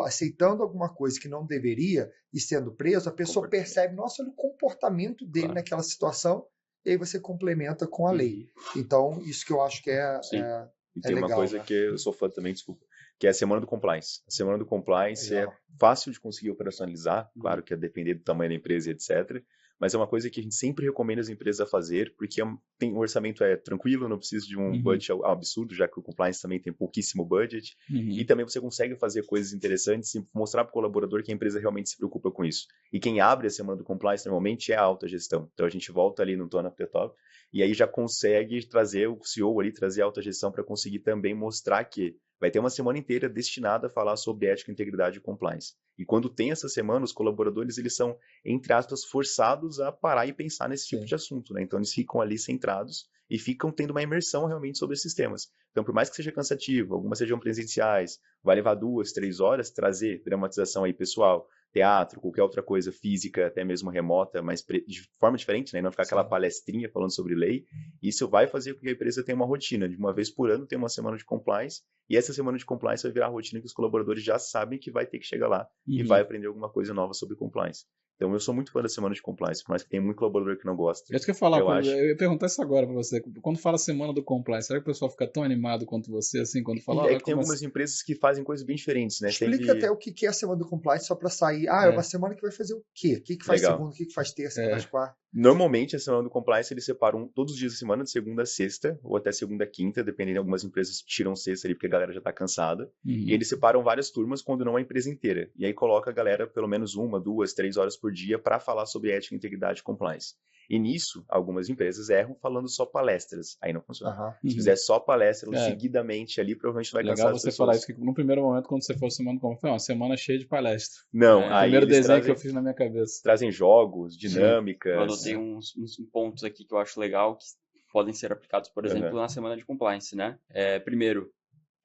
aceitando alguma coisa que não deveria e sendo preso, a pessoa percebe, nossa, olha o comportamento dele naquela situação, e aí você complementa com a lei. Então, isso que eu acho que E tem legal, uma coisa, né? Que eu sou fã também, desculpa, que é a Semana do Compliance. A Semana do Compliance é fácil de conseguir operacionalizar, claro que é depender do tamanho da empresa, etc., mas é uma coisa que a gente sempre recomenda as empresas a fazer, porque o orçamento é tranquilo, não precisa de um budget absurdo, já que o compliance também tem pouquíssimo budget, e também você consegue fazer coisas interessantes e mostrar para o colaborador que a empresa realmente se preocupa com isso. E quem abre a semana do compliance normalmente é a alta gestão. Então a gente volta ali no Tone of the Top, e aí já consegue trazer o CEO ali, trazer a alta gestão para conseguir também mostrar que vai ter uma semana inteira destinada a falar sobre ética, integridade e compliance. E quando tem essa semana, os colaboradores, eles são, entre aspas, forçados a parar e pensar nesse tipo de assunto, né? Então eles ficam ali centrados e ficam tendo uma imersão realmente sobre esses temas. Então, por mais que seja cansativo, algumas sejam presenciais, vai levar 2, 3 horas, trazer dramatização aí pessoal, teatro, qualquer outra coisa física, até mesmo remota, mas de forma diferente, né? Não ficar aquela palestrinha falando sobre lei. Isso vai fazer com que a empresa tenha uma rotina. De uma vez por ano tem uma semana de compliance, e essa semana de compliance vai virar a rotina que os colaboradores já sabem que vai ter que chegar lá e vai aprender alguma coisa nova sobre compliance. Então, eu sou muito fã da semana de compliance, por mais que tem muito colaborador que não gosta. É isso que eu ia falar, eu ia perguntar isso agora pra você. Quando fala semana do compliance, será que o pessoal fica tão animado quanto você, assim, quando fala? É que tem algumas empresas que fazem coisas bem diferentes, né? Explica até o que é a semana do compliance, só para sair. É uma semana que vai fazer o quê? O que faz segunda, o que faz terça, o que faz quarta? Normalmente, a semana do compliance, eles separam todos os dias da semana, de segunda a sexta, ou até segunda a quinta, dependendo de algumas empresas tiram sexta ali, porque a galera já tá cansada. E eles separam várias turmas, quando não a empresa inteira. E aí coloca a galera pelo menos 1, 2, 3 horas por dia para falar sobre ética, integridade e compliance. E nisso, algumas empresas erram falando só palestras. Aí não funciona. Se fizer só palestras seguidamente ali, provavelmente vai cansar as pessoas. Legal você falar isso, que no primeiro momento, quando você for semana como foi uma semana cheia de palestra. Não, aí o primeiro desenho que eu fiz na minha cabeça. Trazem jogos, dinâmicas. Eu anotei uns pontos aqui que eu acho legal, que podem ser aplicados, por exemplo, na semana de compliance, né? Primeiro,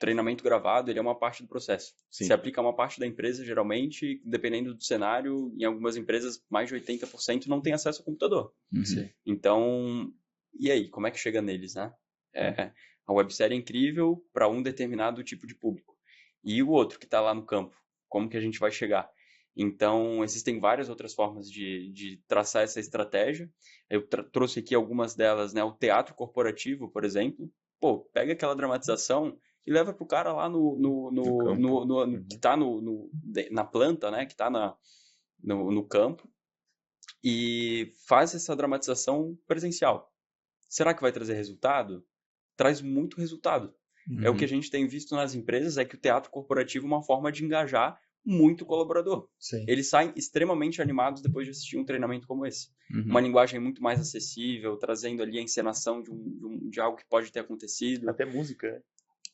treinamento gravado, ele é uma parte do processo. Se aplica a uma parte da empresa, geralmente, dependendo do cenário, em algumas empresas, mais de 80% não tem acesso ao computador. Então, e aí, como é que chega neles, né? A websérie é incrível para um determinado tipo de público. E o outro que está lá no campo, como que a gente vai chegar? Então, existem várias outras formas de traçar essa estratégia. Eu trouxe aqui algumas delas, né? O teatro corporativo, por exemplo. Pô, pega aquela dramatização e leva pro cara lá que tá na planta, né? Que tá no campo. E faz essa dramatização presencial. Será que vai trazer resultado? Traz muito resultado. É o que a gente tem visto nas empresas, é que o teatro corporativo é uma forma de engajar muito colaborador. Eles saem extremamente animados depois de assistir um treinamento como esse. Uma linguagem muito mais acessível, trazendo ali a encenação de algo que pode ter acontecido. Até música, né?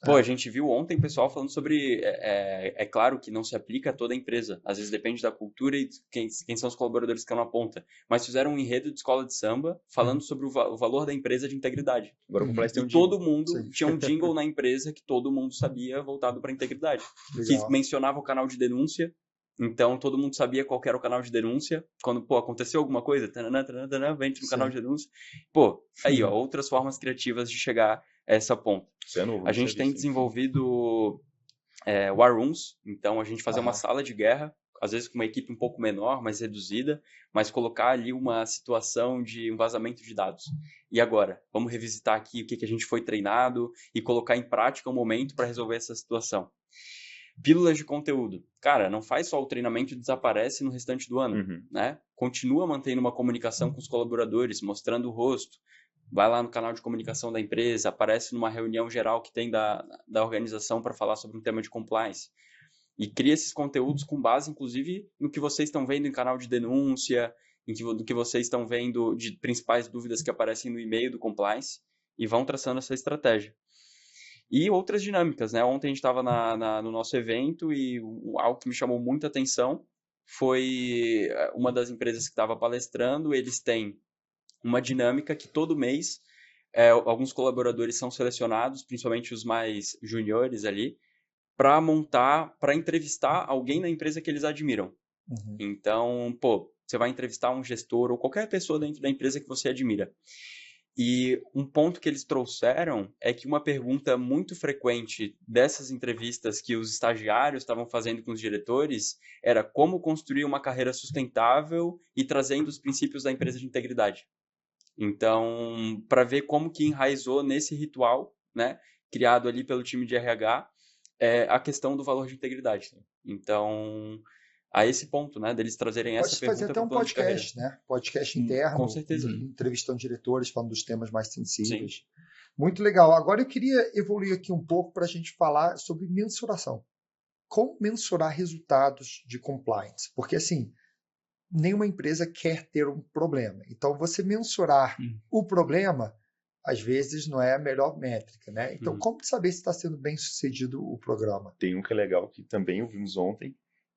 Pô, a gente viu ontem o pessoal falando sobre... É claro que não se aplica a toda a empresa. Às vezes depende da cultura e de quem são os colaboradores que estão na ponta. Mas fizeram um enredo de escola de samba falando sobre o valor da empresa de integridade. Agora o e todo mundo tinha um jingle na empresa que todo mundo sabia voltado para a integridade. Que mencionava o canal de denúncia Então, todo mundo sabia qual que era o canal de denúncia. Quando, pô, aconteceu alguma coisa, vem no canal de denúncia. Pô, aí, ó, outras formas criativas de chegar a essa ponto. Isso é novo. A gente tem desenvolvido War Rooms, então a gente fazer uma sala de guerra, às vezes com uma equipe um pouco menor, mais reduzida, mas colocar ali uma situação de um vazamento de dados. E agora? Vamos revisitar aqui o que a gente foi treinado e colocar em prática um momento para resolver essa situação. Pílulas de conteúdo. Cara, não faz só o treinamento e desaparece no restante do ano, né? Continua mantendo uma comunicação com os colaboradores, mostrando o rosto. Vai lá no canal de comunicação da empresa, aparece numa reunião geral que tem da organização para falar sobre um tema de compliance. E cria esses conteúdos com base, inclusive, no que vocês estão vendo em canal de denúncia, do que vocês estão vendo de principais dúvidas que aparecem no e-mail do compliance, e vão traçando essa estratégia. E outras dinâmicas, né? Ontem a gente estava no nosso evento e algo que me chamou muita atenção foi uma das empresas que estava palestrando, eles têm uma dinâmica que todo mês alguns colaboradores são selecionados, principalmente os mais juniores ali, para entrevistar alguém na empresa que eles admiram. Então, pô, você vai entrevistar um gestor ou qualquer pessoa dentro da empresa que você admira. E um ponto que eles trouxeram é que uma pergunta muito frequente dessas entrevistas que os estagiários estavam fazendo com os diretores era como construir uma carreira sustentável e trazendo os princípios da empresa de integridade. Então, para ver como que enraizou nesse ritual, né, criado ali pelo time de RH, a questão do valor de integridade. Então, a esse ponto, né, deles trazerem essa pergunta. Pode fazer até um podcast, né? Podcast interno. Com certeza. Entrevistando diretores, falando dos temas mais sensíveis. Sim. Muito legal. Agora eu queria evoluir aqui um pouco para a gente falar sobre mensuração. Como mensurar resultados de compliance? Porque, assim, nenhuma empresa quer ter um problema. Então, você mensurar o problema, às vezes, não é a melhor métrica, né? Então, como saber se está sendo bem sucedido o programa? Tem um que é legal, que também ouvimos ontem,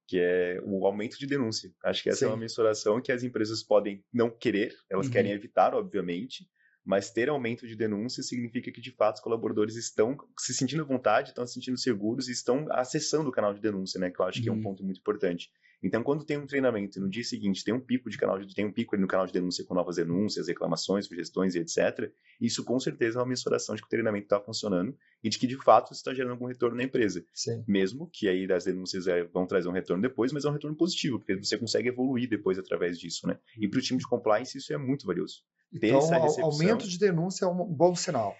que é o aumento de denúncia. Acho que essa é uma mensuração que as empresas podem não querer, elas querem evitar, obviamente, mas ter aumento de denúncia significa que, de fato, os colaboradores estão se sentindo à vontade, estão se sentindo seguros e estão acessando o canal de denúncia, né? Que eu acho que é um ponto muito importante. Então, quando tem um treinamento e no dia seguinte tem um pico ali no canal de denúncia com novas denúncias, reclamações, sugestões e etc., isso com certeza é uma mensuração de que o treinamento está funcionando e de que, de fato, isso está gerando algum retorno na empresa. Sim. Mesmo que aí as denúncias vão trazer um retorno depois, mas é um retorno positivo, porque você consegue evoluir depois através disso, né? E para o time de compliance isso é muito valioso. Então, aumento de denúncia é um bom sinal.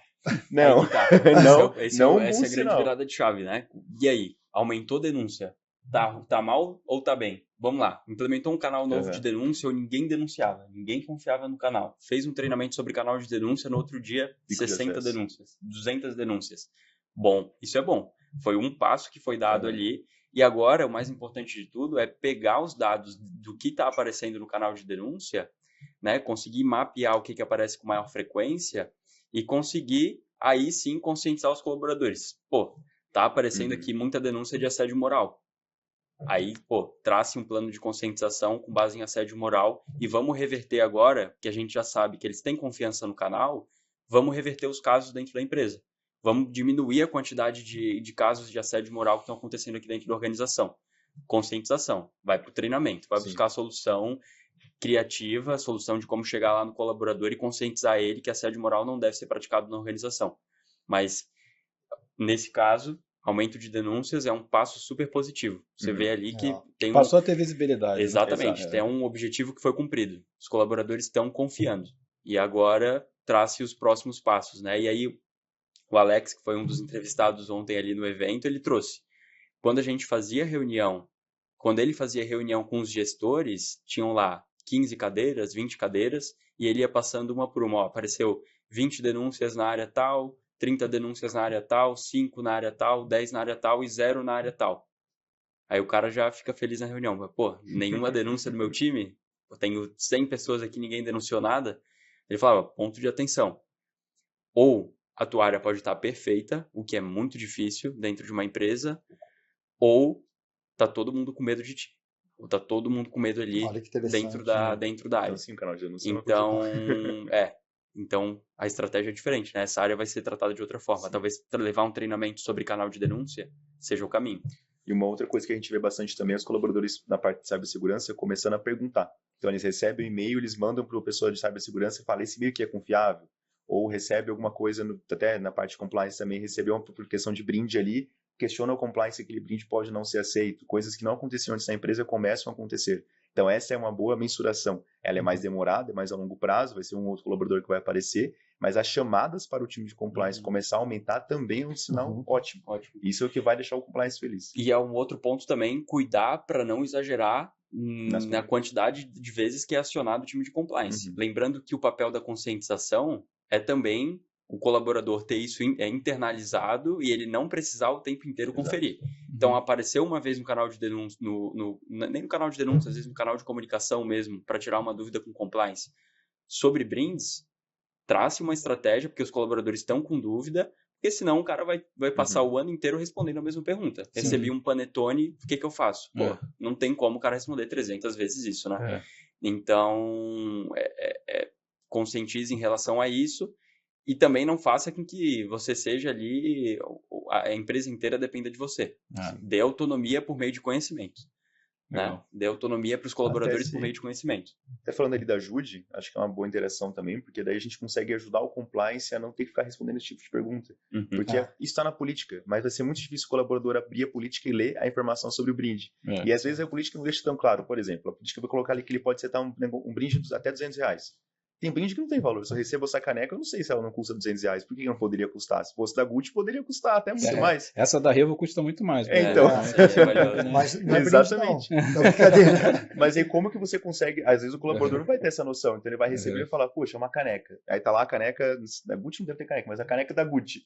Não, essa é a grande virada de chave, né? E aí, aumentou denúncia? Tá mal ou tá bem? Vamos lá. Implementou um canal novo de denúncia ou ninguém denunciava, ninguém confiava no canal. Fez um treinamento sobre canal de denúncia, no outro dia, 60 denúncias, 200 denúncias. Bom, isso é bom. Foi um passo que foi dado ali. E agora, o mais importante de tudo é pegar os dados do que está aparecendo no canal de denúncia, né? Conseguir mapear o que aparece com maior frequência e conseguir, aí sim, conscientizar os colaboradores. Pô, tá aparecendo aqui muita denúncia de assédio moral. Aí, pô, trace um plano de conscientização com base em assédio moral e vamos reverter agora, que a gente já sabe que eles têm confiança no canal, vamos reverter os casos dentro da empresa. Vamos diminuir a quantidade de casos de assédio moral que estão acontecendo aqui dentro da organização. Conscientização, vai para o treinamento, vai buscar a solução criativa, a solução de como chegar lá no colaborador e conscientizar ele que assédio moral não deve ser praticado na organização. Mas, nesse caso, aumento de denúncias é um passo super positivo. Você vê ali que tem Passou a ter visibilidade. Exatamente. Tem um objetivo que foi cumprido. Os colaboradores estão confiando. E agora trace os próximos passos, né? E aí o Alex, que foi um dos entrevistados ontem ali no evento, ele trouxe. Quando ele fazia reunião com os gestores, tinham lá 15 cadeiras, 20 cadeiras, e ele ia passando uma por uma. Ó, apareceu 20 denúncias na área tal, 30 denúncias na área tal, 5 na área tal, 10 na área tal e 0 na área tal. Aí o cara já fica feliz na reunião. Mas, pô, nenhuma denúncia do meu time? Eu tenho 100 pessoas aqui, ninguém denunciou nada. Ele falava, ponto de atenção. Ou a tua área pode estar perfeita, o que é muito difícil dentro de uma empresa, ou tá todo mundo com medo de ti. Ou tá todo mundo com medo ali dentro da área. Então, sim, o canal de denúncia Então, a estratégia é diferente, né? Essa área vai ser tratada de outra forma. Talvez levar um treinamento sobre canal de denúncia seja o caminho. E uma outra coisa que a gente vê bastante também é os colaboradores na parte de cibersegurança começando a perguntar. Então, eles recebem um e-mail, eles mandam para o pessoal de cibersegurança e falam, esse e-mail aqui é confiável? Ou recebe alguma coisa, até na parte de compliance também, recebeu uma por questão de brinde ali, questiona o compliance, aquele brinde pode não ser aceito. Coisas que não aconteciam antes na empresa começam a acontecer. Então, essa é uma boa mensuração. Ela é mais demorada, é mais a longo prazo, vai ser um outro colaborador que vai aparecer, mas as chamadas para o time de compliance começar a aumentar também é um sinal ótimo. Isso é o que vai deixar o compliance feliz. E é um outro ponto também, cuidar para não exagerar na quantidade de vezes que é acionado o time de compliance. Lembrando que o papel da conscientização é também o colaborador ter isso internalizado e ele não precisar o tempo inteiro conferir. Então, apareceu uma vez no canal de denúncia, nem no canal de denúncia, às vezes no canal de comunicação mesmo, para tirar uma dúvida com compliance sobre brindes, trace uma estratégia, porque os colaboradores estão com dúvida, porque senão o cara vai passar o ano inteiro respondendo a mesma pergunta. Sim. Recebi um panetone, o que eu faço? Pô, não tem como o cara responder 300 vezes isso, né? Então, conscientize em relação a isso e também não faça com que você seja ali, a empresa inteira dependa de você. Dê autonomia por meio de conhecimento. Né? Dê autonomia para os colaboradores por meio de conhecimento. Até falando ali da ajude, acho que é uma boa interação também, porque daí a gente consegue ajudar o compliance a não ter que ficar respondendo esse tipo de pergunta. Porque isso está na política, mas vai ser muito difícil o colaborador abrir a política e ler a informação sobre o brinde. E às vezes a política não deixa tão claro. Por exemplo, a política vai colocar ali que ele pode aceitar um brinde de até R$200. Tem brinde que não tem valor. Se eu recebo essa caneca, eu não sei se ela não custa R$200. Por que não poderia custar? Se fosse da Gucci, poderia custar até muito mais. Essa da Revo custa muito mais. Então. Mas não é exatamente. Brinde, não. Brincadeira. Mas aí como que você consegue... Às vezes o colaborador não vai ter essa noção. Então ele vai receber e falar, poxa, é uma caneca. Aí tá lá a caneca... Da Gucci não deve ter caneca, mas a caneca da Gucci.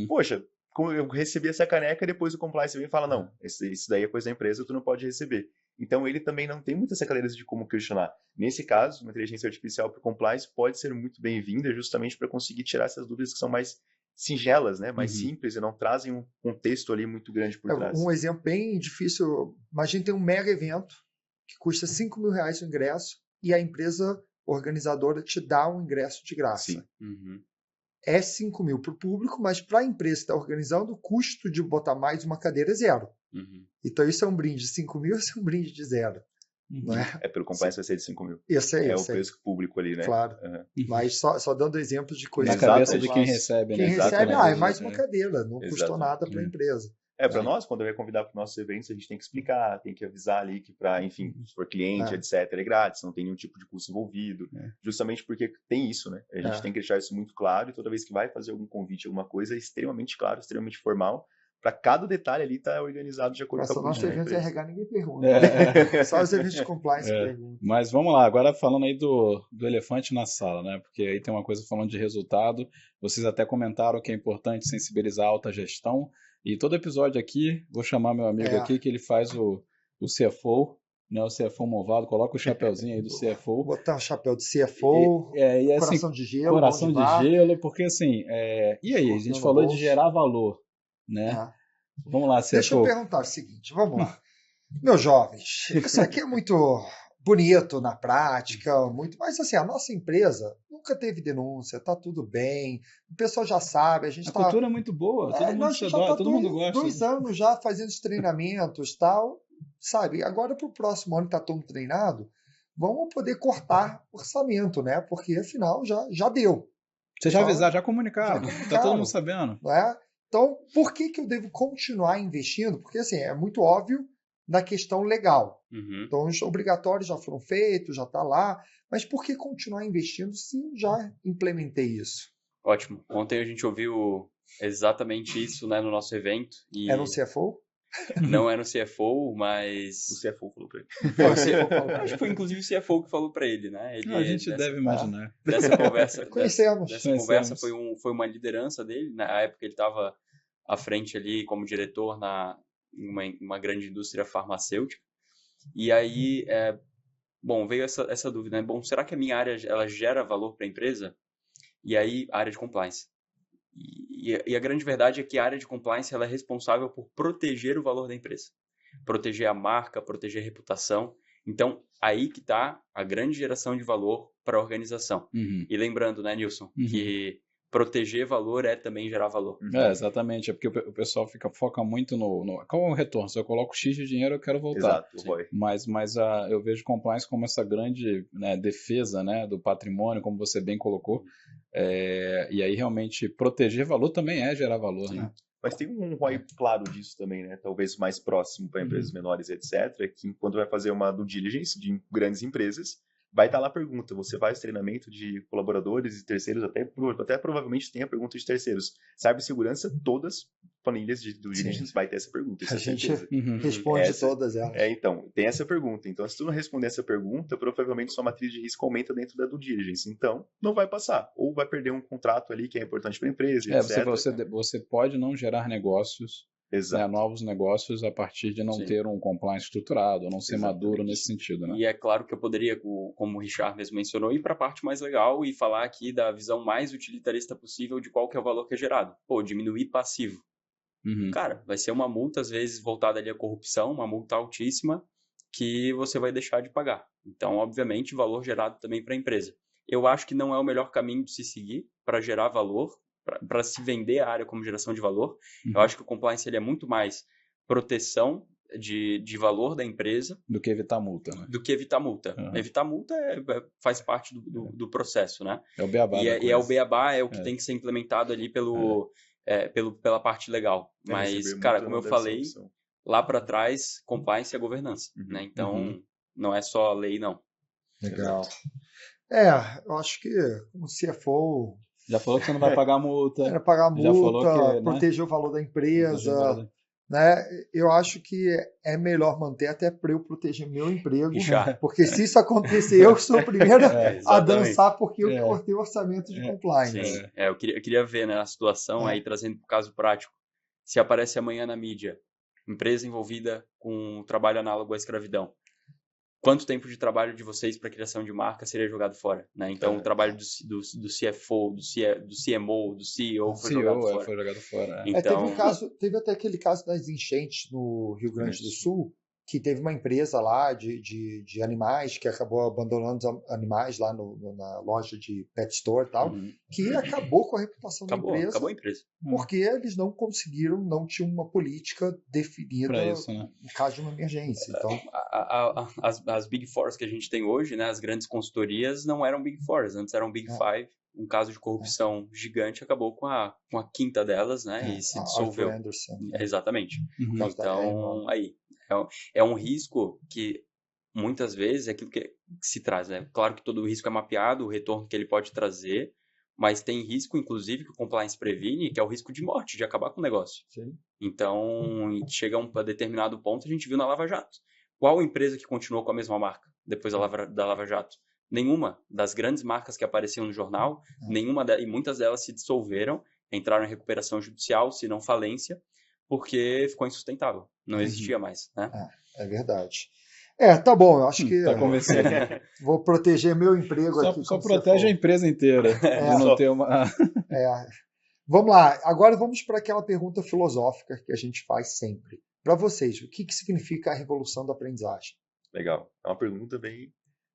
Poxa, eu recebi essa caneca, depois o compliance vem e fala, não, isso daí é coisa da empresa, tu não pode receber. Então, ele também não tem muita essa clareza de como questionar. Nesse caso, uma inteligência artificial para o compliance pode ser muito bem-vinda justamente para conseguir tirar essas dúvidas que são mais singelas, né? Mais simples e não trazem um contexto ali muito grande por trás. Um exemplo bem difícil, imagina tem um mega evento que custa R$5 mil o ingresso e a empresa organizadora te dá um ingresso de graça. Sim. É R$5 mil para o público, mas para a empresa que está organizando, o custo de botar mais uma cadeira é zero. Então, isso é um brinde de 5 mil, isso é um brinde de zero. Não é? Pelo compliance vai ser de 5 mil. Isso aí, o preço público ali, né? Claro. Mas só dando exemplos de coisas. Na cabeça de quem recebe, né? Quem recebe, é mais uma cadeira, não custou nada para a empresa. Para nós, quando vai convidar para os nossos eventos, a gente tem que explicar, tem que avisar ali que para, enfim, se for cliente, etc., é grátis, não tem nenhum tipo de custo envolvido. Justamente porque tem isso, né? A gente tem que deixar isso muito claro e toda vez que vai fazer algum convite, alguma coisa, é extremamente claro, extremamente formal, para cada detalhe ali estar organizado de acordo com a política. Nosso evento é RH, ninguém pergunta. Só os eventos de compliance perguntam. Mas vamos lá, agora falando aí do elefante na sala, né? Porque aí tem uma coisa falando de resultado. Vocês até comentaram que é importante sensibilizar a alta gestão. E todo episódio aqui, vou chamar meu amigo aqui, que ele faz o CFO, né? O CFO movado, coloca o chapeuzinho aí do CFO. Vou botar o chapéu de CFO, e assim, coração de gelo. Coração de gelo, porque assim, e aí, a gente falou de gerar valor, né? Vamos lá, CFO. Deixa eu perguntar o seguinte, vamos lá. Meus jovens, isso aqui é muito bonito na prática, mas assim, a nossa empresa nunca teve denúncia, tá tudo bem, o pessoal já sabe, a gente A cultura é muito boa, todo mundo adora, todo mundo gosta. 2 anos já fazendo os treinamentos e tal, sabe? Agora para o próximo ano que tá todo mundo treinado, vamos poder cortar orçamento, né? Porque afinal já deu. Você já avisaram, já comunicaram, tá todo mundo sabendo. Não é? Então, por que eu devo continuar investindo? Porque assim, é muito óbvio na questão legal. Então, os obrigatórios já foram feitos, já está lá. Mas por que continuar investindo se eu já implementei isso? Ótimo. Ontem a gente ouviu exatamente isso, né, no nosso evento. E... Era no CFO? Não é no CFO, mas... O CFO falou para ele. Acho que foi inclusive o CFO que falou para ele, né? A gente deve imaginar. Dessa conversa, Conhecemos. Dessa conversa foi uma liderança dele. Na época ele estava à frente ali como diretor em uma grande indústria farmacêutica. E aí, veio essa dúvida, né? Bom, será que a minha área ela gera valor para a empresa? E aí, a área de compliance. E a grande verdade é que a área de compliance ela é responsável por proteger o valor da empresa. Proteger a marca, proteger a reputação. Então, aí que está a grande geração de valor para a organização. E lembrando, né, Nilson, que proteger valor é também gerar valor. Exatamente. É porque o pessoal foca muito no... Qual é o retorno? Se eu coloco X de dinheiro, eu quero voltar. Exato, ROI. Mas eu vejo compliance como essa grande, né, defesa, né, do patrimônio, como você bem colocou. E aí, realmente, proteger valor também é gerar valor, né? Mas tem um ROI claro disso também, né? Talvez mais próximo para empresas menores, etc., que quando vai fazer uma due diligence de grandes empresas, vai estar lá a pergunta. Você faz treinamento de colaboradores e terceiros, até provavelmente tem a pergunta de terceiros. Cibersegurança, todas planilhas de due diligence vai ter essa pergunta, isso A é gente certeza. responde todas elas. Então, tem essa pergunta. Então, se tu não responder essa pergunta, provavelmente sua matriz de risco aumenta dentro da due diligence. Então, não vai passar. Ou vai perder um contrato ali que é importante para a empresa, etc. Você pode não gerar negócios, né, novos negócios, a partir de não ter um compliance estruturado, ou não ser maduro nesse sentido, né? E é claro que eu poderia, como o Richard mesmo mencionou, ir para a parte mais legal e falar aqui da visão mais utilitarista possível de qual que é o valor que é gerado. Diminuir passivo. Cara, vai ser uma multa, às vezes, voltada ali à corrupção, uma multa altíssima, que você vai deixar de pagar. Então, obviamente, valor gerado também para a empresa. Eu acho que não é o melhor caminho de se seguir para gerar valor, para se vender a área como geração de valor. Eu acho que o compliance ele é muito mais proteção de valor da empresa do que evitar multa, né? Do que evitar multa. Evitar multa faz parte do processo, né? É o beabá. E é o beabá, é o que tem que ser implementado ali pela parte legal. Mas, cara, como eu falei, lá para trás, compliance é governança, né? Então, não é só lei, não. Legal. Eu acho que como CFO... Já falou que você não vai pagar multa. Era pagar multa, já falou que, proteger o valor da empresa. Né? Eu acho que é melhor manter até para eu proteger meu emprego, porque se isso acontecer, eu sou o primeiro a dançar, porque eu cortei o orçamento de compliance. Sim. Eu queria ver, né, a situação aí, trazendo para o caso prático. Se aparece amanhã na mídia, empresa envolvida com trabalho análogo à escravidão, quanto tempo de trabalho de vocês para criação de marca seria jogado fora, né? Então, o trabalho do CFO, do CMO, do CEO foi jogado fora. Foi jogado fora. Então... teve até aquele caso das enchentes no Rio Grande do Sul, que teve uma empresa lá de animais que acabou abandonando os animais lá na loja de pet store e tal, que acabou com a reputação da empresa. Acabou a empresa. Porque eles não conseguiram, não tinham uma política definida no caso de uma emergência. Então... As Big Fours que a gente tem hoje, né, as grandes consultorias, não eram Big Fours, antes eram Big Five. Um caso de corrupção gigante acabou com a quinta delas, né, e se dissolveu. Exatamente. Então, aí, é um risco que muitas vezes é aquilo que se traz, né? Claro que todo o risco é mapeado, o retorno que ele pode trazer, mas tem risco, inclusive, que o compliance previne, que é o risco de morte, de acabar com o negócio. Sim. Então, chega a determinado ponto, a gente viu na Lava Jato. Qual empresa que continuou com a mesma marca depois da Lava Jato? Nenhuma das grandes marcas que apareciam no jornal, e muitas delas se dissolveram, entraram em recuperação judicial, se não falência, porque ficou insustentável. Não existia mais, né? É verdade. Tá bom, eu acho que tá convencido. Vou proteger meu emprego aqui. Só protege a empresa inteira. Não ter uma... Vamos lá, agora vamos para aquela pergunta filosófica que a gente faz sempre. Para vocês, o que significa a revolução da aprendizagem? Legal. É uma pergunta bem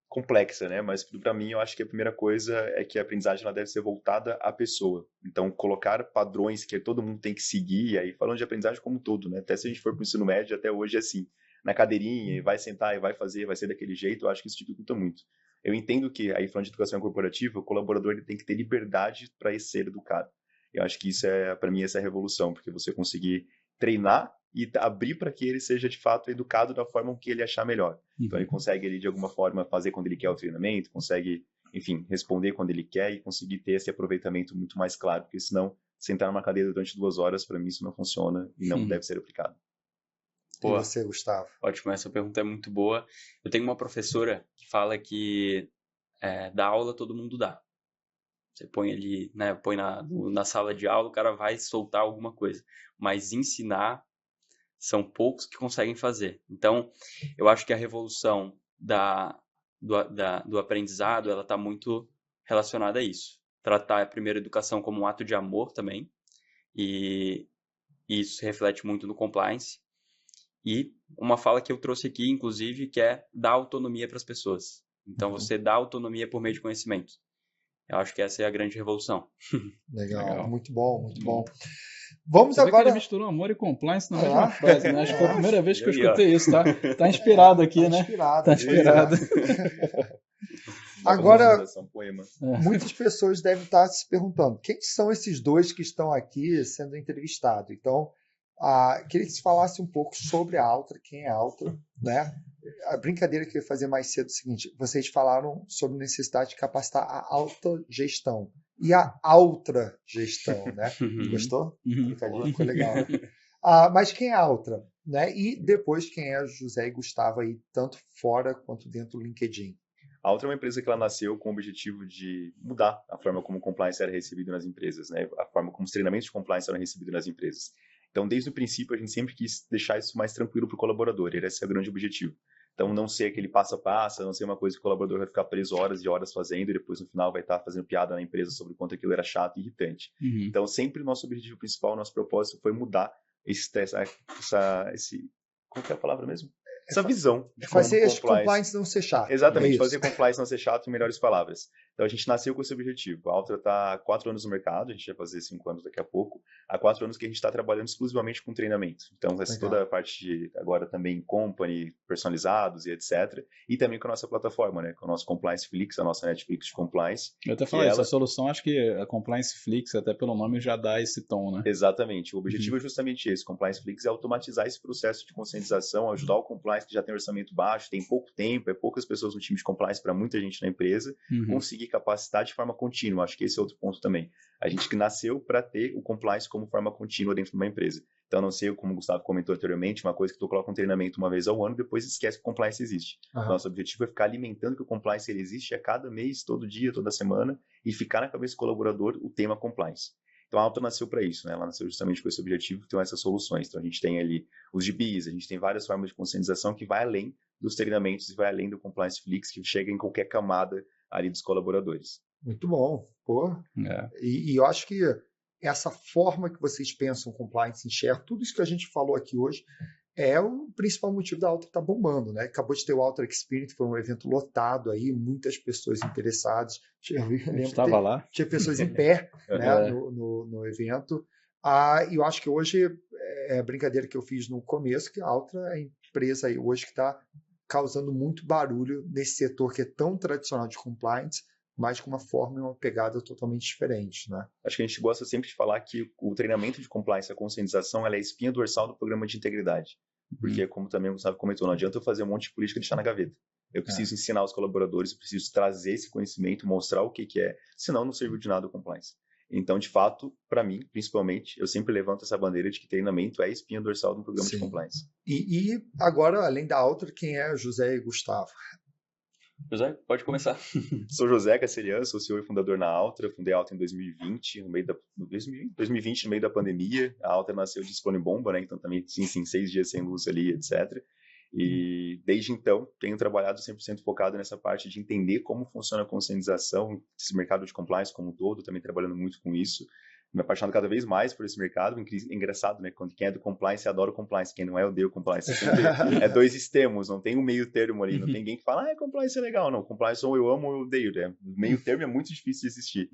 complexa, né? Mas para mim eu acho que a primeira coisa é que a aprendizagem ela deve ser voltada à pessoa. Então colocar padrões que todo mundo tem que seguir, aí falando de aprendizagem como um todo, né? Até se a gente for para o ensino médio, até hoje é assim, na cadeirinha, e vai sentar e vai fazer, vai ser daquele jeito, eu acho que isso dificulta muito. Eu entendo que, aí falando de educação corporativa, o colaborador ele tem que ter liberdade para ser educado. Eu acho que isso para mim, essa é a revolução, porque você conseguir treinar e abrir para que ele seja, de fato, educado da forma que ele achar melhor. Então, ele consegue, de alguma forma, fazer quando ele quer o treinamento, consegue, enfim, responder quando ele quer e conseguir ter esse aproveitamento muito mais claro, porque senão, sentar numa cadeira durante 2 horas, para mim, isso não funciona e não deve ser aplicado. E você, Gustavo? Ótimo, essa pergunta é muito boa. Eu tenho uma professora que fala que da aula todo mundo dá. Você põe ali, né, põe na sala de aula, o cara vai soltar alguma coisa. Mas ensinar, são poucos que conseguem fazer. Então, eu acho que a revolução do aprendizado, ela está muito relacionada a isso. Tratar a primeira educação como um ato de amor também. E isso se reflete muito no compliance. E uma fala que eu trouxe aqui, inclusive, que é dar autonomia para as pessoas. Então, você dá autonomia por meio de conhecimento. Eu acho que essa é a grande revolução. Legal. Muito bom, muito bom. Vamos Você vê que agora... ele misturou amor e compliance na mesma frase, né? Acho que foi a primeira vez que eu escutei isso, tá? Tá Tá inspirado aqui, Tá né? inspirado. Tá inspirado. Agora, Poema. muitas pessoas devem estar se perguntando quem são esses dois que estão aqui sendo entrevistados. Então, queria que você falasse um pouco sobre a Altra, quem é a Altra, né? A brincadeira que eu ia fazer mais cedo é o seguinte: vocês falaram sobre a necessidade de capacitar a alta gestão e a outra gestão, né? Gostou? Brincadeira, ficou legal. Mas quem é a Altra? Né? E depois quem é José e Gustavo aí, tanto fora quanto dentro do LinkedIn? A Altra é uma empresa que ela nasceu com o objetivo de mudar a forma como o compliance era recebido nas empresas, né? A forma como os treinamentos de compliance eram recebidos nas empresas. Então, desde o princípio, a gente sempre quis deixar isso mais tranquilo para o colaborador. Esse é o grande objetivo. Então, não ser aquele passo a passo, não ser uma coisa que o colaborador vai ficar preso horas e horas fazendo e depois, no final, vai estar fazendo piada na empresa sobre o quanto aquilo era chato e irritante. Então, sempre o nosso objetivo principal, o nosso propósito foi mudar qual que é a palavra mesmo? Essa visão de como fazer as compliance não ser chato. Exatamente, fazer compliance não ser chato, em melhores palavras. Então a gente nasceu com esse objetivo. A Altra está há 4 anos no mercado, a gente vai fazer 5 anos daqui a pouco. Há 4 anos que a gente está trabalhando exclusivamente com treinamento. Então essa toda a parte de agora também company, personalizados e etc. E também com a nossa plataforma, né? Com o nosso Compliance Flix, a nossa Netflix de compliance. Eu até falei, essa solução, acho que a Compliance Flix, até pelo nome, já dá esse tom, né? Exatamente. O objetivo é justamente esse. Compliance Flix é automatizar esse processo de conscientização, ajudar o compliance que já tem orçamento baixo, tem pouco tempo, é poucas pessoas no time de compliance para muita gente na empresa, conseguir capacitar de forma contínua. Acho que esse é outro ponto também. A gente que nasceu para ter o compliance como forma contínua dentro de uma empresa. Então, não sei, como o Gustavo comentou anteriormente, uma coisa que tu coloca um treinamento uma vez ao ano, depois esquece que o compliance existe. Nosso objetivo é ficar alimentando que o compliance ele existe a cada mês, todo dia, toda semana, e ficar na cabeça do colaborador o tema compliance. Então, a Altra nasceu para isso, né? Ela nasceu justamente com esse objetivo, então essas soluções. Então, a gente tem ali os GBs, a gente tem várias formas de conscientização que vai além dos treinamentos e vai além do Compliance Flix, que chega em qualquer camada ali dos colaboradores. Muito bom. Pô. E eu acho que essa forma que vocês pensam compliance, enxergam, tudo isso que a gente falou aqui hoje, é o principal motivo da Altra estar bombando, né? Acabou de ter o Altra Experience, foi um evento lotado aí, muitas pessoas interessadas. Estava lá. Tinha pessoas em pé né, no evento. E eu acho que hoje, é a brincadeira que eu fiz no começo, que a Altra é a empresa aí hoje que está causando muito barulho nesse setor que é tão tradicional de compliance, mas com uma forma e uma pegada totalmente diferente, né? Acho que a gente gosta sempre de falar que o treinamento de compliance, a conscientização, ela é a espinha dorsal do programa de integridade. Porque, como também o Gustavo comentou, não adianta eu fazer um monte de política e deixar na gaveta. Eu preciso ensinar os colaboradores, eu preciso trazer esse conhecimento, mostrar o que é, senão não serviu de nada o compliance. Então, de fato, para mim, principalmente, eu sempre levanto essa bandeira de que treinamento é a espinha dorsal do programa de compliance. E agora, além da Altra, quem é José e Gustavo? José, pode começar. Sou José Cacerian, sou CEO e fundador na Altra. Fundei a Altra em 2020, no meio da pandemia. A Altra nasceu de explode bomba, né? Então também, sim, 6 dias sem luz ali, etc. E desde então, tenho trabalhado 100% focado nessa parte de entender como funciona a conscientização, esse mercado de compliance como um todo, também trabalhando muito com isso. Me apaixonando cada vez mais por esse mercado. Engraçado, né? Quando quem é do compliance adora o compliance, quem não é odeia o compliance. É dois extremos, não tem um meio termo ali, não tem ninguém que fala, compliance é legal. Não, compliance ou eu amo ou eu odeio, né? O meio termo é muito difícil de existir.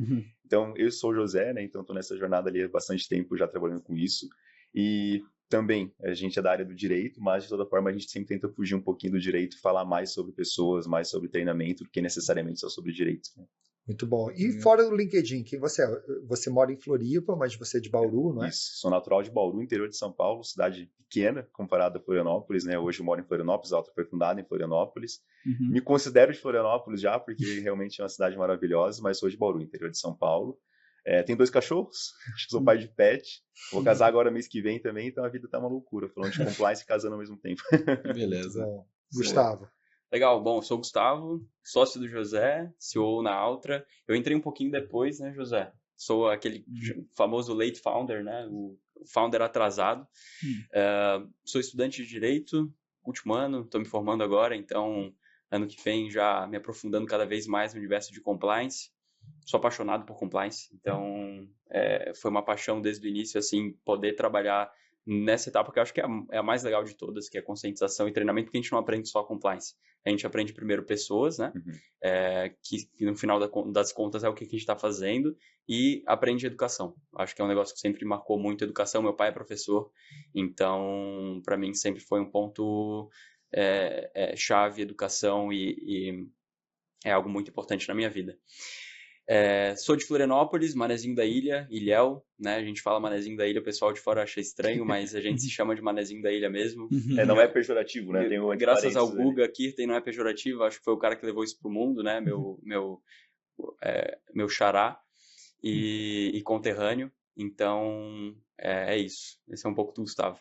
Então, eu sou o José, né? Então, estou nessa jornada ali há bastante tempo já trabalhando com isso. E também, a gente é da área do direito, mas de toda forma a gente sempre tenta fugir um pouquinho do direito, falar mais sobre pessoas, mais sobre treinamento, do que necessariamente só sobre direito, né? Muito bom. E fora do LinkedIn, quem você é? Você mora em Floripa, mas você é de Bauru, não é? Isso, sou natural de Bauru, interior de São Paulo, cidade pequena comparada a Florianópolis, né? Hoje eu moro em Florianópolis, a Altra foi fundada em Florianópolis. Me considero de Florianópolis já, porque realmente é uma cidade maravilhosa, mas sou de Bauru, interior de São Paulo. Tenho 2 cachorros, acho que sou pai de pet. Vou casar agora mês que vem também, então a vida tá uma loucura, falando de compliance e casando ao mesmo tempo. Beleza. Gustavo. Legal, bom, eu sou o Gustavo, sócio do José, CEO na Altra. Eu entrei um pouquinho depois, né, José? Sou aquele famoso late founder, né? O founder atrasado. Sou estudante de Direito, último ano, estou me formando agora, então ano que vem já me aprofundando cada vez mais no universo de compliance. Sou apaixonado por compliance, então foi uma paixão desde o início, assim, poder trabalhar nessa etapa que eu acho que é a mais legal de todas, que é a conscientização e treinamento, porque a gente não aprende só compliance. A gente aprende primeiro pessoas, né? Que no final das contas é o que a gente está fazendo, e aprende educação. Acho que é um negócio que sempre marcou muito a educação. Meu pai é professor, então para mim sempre foi um ponto chave, educação, e é algo muito importante na minha vida. Sou de Florianópolis, Manezinho da Ilha, Ilhéu, né? A gente fala Manezinho da Ilha, o pessoal de fora acha estranho, mas a gente se chama de Manezinho da Ilha mesmo. Não é pejorativo, né? Tem Graças ao Guga, Kirten não é pejorativo, acho que foi o cara que levou isso pro mundo, né? Meu xará e conterrâneo. Então, é isso. Esse é um pouco do Gustavo.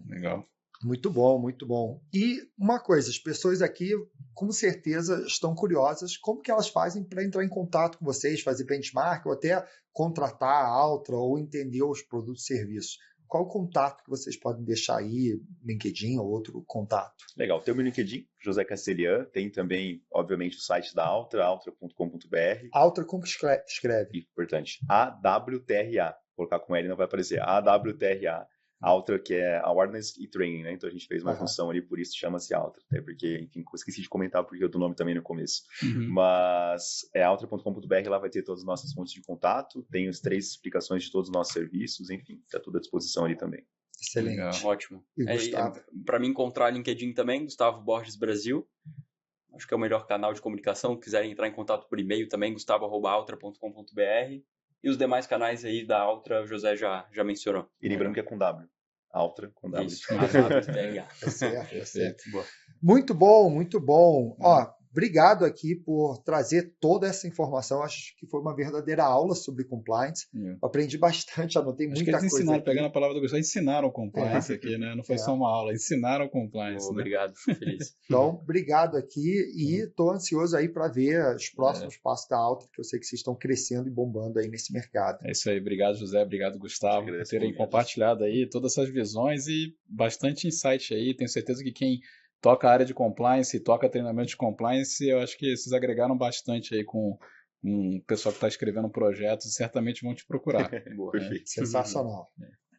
Legal. Muito bom, muito bom. E uma coisa, as pessoas aqui com certeza estão curiosas, como que elas fazem para entrar em contato com vocês, fazer benchmark ou até contratar a Altra ou entender os produtos e serviços? Qual o contato que vocês podem deixar aí, LinkedIn ou outro contato? Legal, tem o meu LinkedIn, José Castelhan, tem também, obviamente, o site da Altra, altra.com.br. Altra, como que escreve? Importante, AWTRA, colocar com L não vai aparecer, AWTRA. Altra, que é Awareness e Training, né? Então a gente fez uma função ali, por isso chama-se Altra. Até porque, enfim, eu esqueci de comentar porque eu do nome também no começo. Mas é altra.com.br, lá vai ter todas as nossas fontes de contato, tem as 3 explicações de todos os nossos serviços, enfim, está tudo à disposição ali também. Excelente. Legal. Ótimo. E Gustavo? Para me encontrar LinkedIn também, Gustavo Borges Brasil. Acho que é o melhor canal de comunicação. Se quiserem entrar em contato por e-mail também, gustavo@altra.com.br. E os demais canais aí da Altra, o José já mencionou. E lembrando que é com W. Altra com W. Isso, AWTRA. Tá certo, tá certo. Boa. Muito bom, muito bom. Ó, obrigado aqui por trazer toda essa informação. Acho que foi uma verdadeira aula sobre compliance. Aprendi bastante, anotei Acho muita que eles coisa. ensinaram, aqui. pegando a palavra do Gustavo, ensinaram compliance aqui, né? Não foi só uma aula, ensinaram compliance. Obrigado, fico feliz. Então, obrigado aqui e estou ansioso aí para ver os próximos passos da Altra, que eu sei que vocês estão crescendo e bombando aí nesse mercado. É isso aí, obrigado José, obrigado Gustavo por terem compartilhado aí todas essas visões e bastante insight aí. Tenho certeza que quem toca a área de compliance e toca treinamento de compliance, eu acho que vocês agregaram bastante aí com o pessoal que está escrevendo projetos e certamente vão te procurar. Boa, perfeito. Sensacional.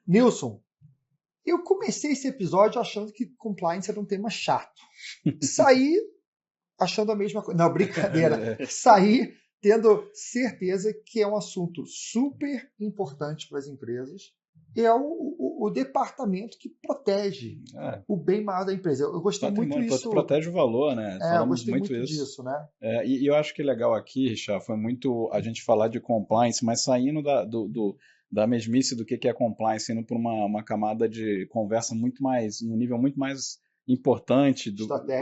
Nilson, eu comecei esse episódio achando que compliance era um tema chato. Saí achando a mesma coisa. Não, brincadeira. Saí tendo certeza que é um assunto super importante para as empresas. É o departamento que protege o bem maior da empresa. Eu gostei muito disso. Protege o valor, né? Eu gostei muito disso, né? E eu acho que legal aqui, Richard, foi muito a gente falar de compliance, mas saindo da mesmice do que é compliance, indo para uma camada de conversa muito mais, num nível muito mais importante,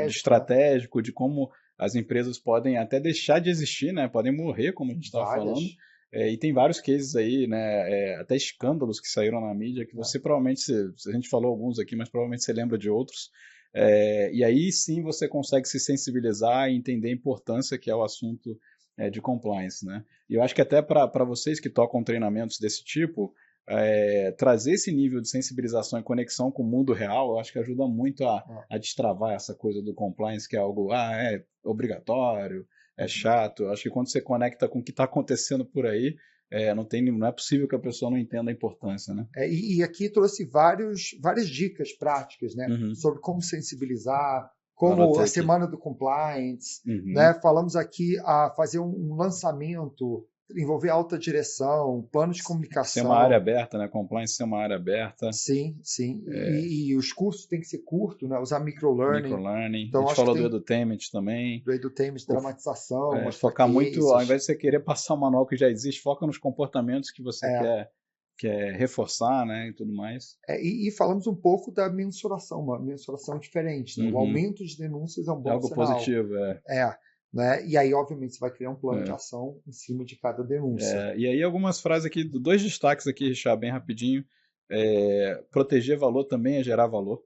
estratégico, né? De como as empresas podem até deixar de existir, né? Podem morrer, como a gente estava falando. E tem vários cases aí, né? Até escândalos que saíram na mídia, que você provavelmente, a gente falou alguns aqui, mas provavelmente você lembra de outros. E aí sim você consegue se sensibilizar e entender a importância que é o assunto de compliance, né? E eu acho que até para vocês que tocam treinamentos desse tipo, trazer esse nível de sensibilização e conexão com o mundo real, eu acho que ajuda muito a destravar essa coisa do compliance, que é algo é obrigatório, é chato. Eu acho que quando você conecta com o que está acontecendo por aí, não é possível que a pessoa não entenda a importância, né? E aqui trouxe várias dicas práticas, né? Sobre como sensibilizar, como a semana do compliance, né? Falamos aqui a fazer um lançamento, envolver alta direção, plano de comunicação. Ser uma área aberta, né? Compliance ser uma área aberta. Sim. E os cursos têm que ser curtos, né? Usar microlearning. Então, a gente falou do edutainment também. Do edutainment, dramatização. Focar muito, ao invés de você querer passar um manual que já existe, foca nos comportamentos que você quer reforçar, né? E tudo mais. E falamos um pouco da mensuração, uma mensuração diferente. Né? O aumento de denúncias é um bom algo sinal. Positivo, né? E aí, obviamente, você vai criar um plano de ação em cima de cada denúncia. E aí, algumas frases aqui, 2 destaques aqui, Richard, bem rapidinho. Proteger valor também é gerar valor.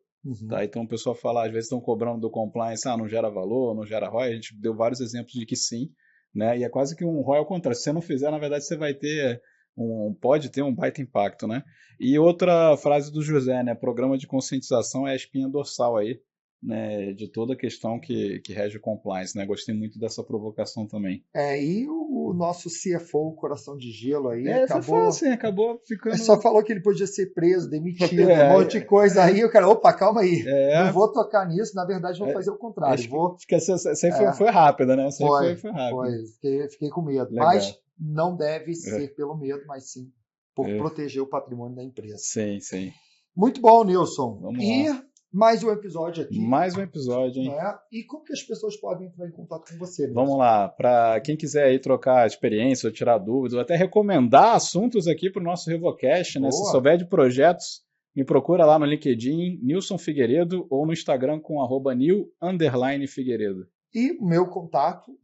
Tá? Então, o pessoal fala, às vezes estão cobrando do compliance, não gera valor, não gera ROI. A gente deu vários exemplos de que sim. Né? E é quase que um ROI ao contrário. Se você não fizer, na verdade, você vai ter pode ter um baita impacto. Né? E outra frase do José, né? Programa de conscientização é a espinha dorsal aí né, de toda a questão que rege o compliance, né? Gostei muito dessa provocação também. E o nosso CFO, coração de gelo aí, acabou ficando... Só falou que ele podia ser preso, demitido, um monte de coisa aí. O cara, opa, calma aí. Não vou tocar nisso, na verdade vou fazer o contrário. Essa aí foi rápida, né? Foi rápida. Fiquei com medo. Legal. Mas não deve ser pelo medo, mas sim por proteger o patrimônio da empresa. Sim, sim. Muito bom, Nilson. Vamos lá. Mais um episódio aqui. Mais um episódio, hein? E como que as pessoas podem entrar em contato com você, Nilson? Vamos lá. Para quem quiser aí trocar experiência, ou tirar dúvidas, ou até recomendar assuntos aqui para o nosso Revocast, né? Se souber de projetos, me procura lá no LinkedIn, Nilson Figueiredo, ou no Instagram com @nil_Figueiredo. E o meu contato,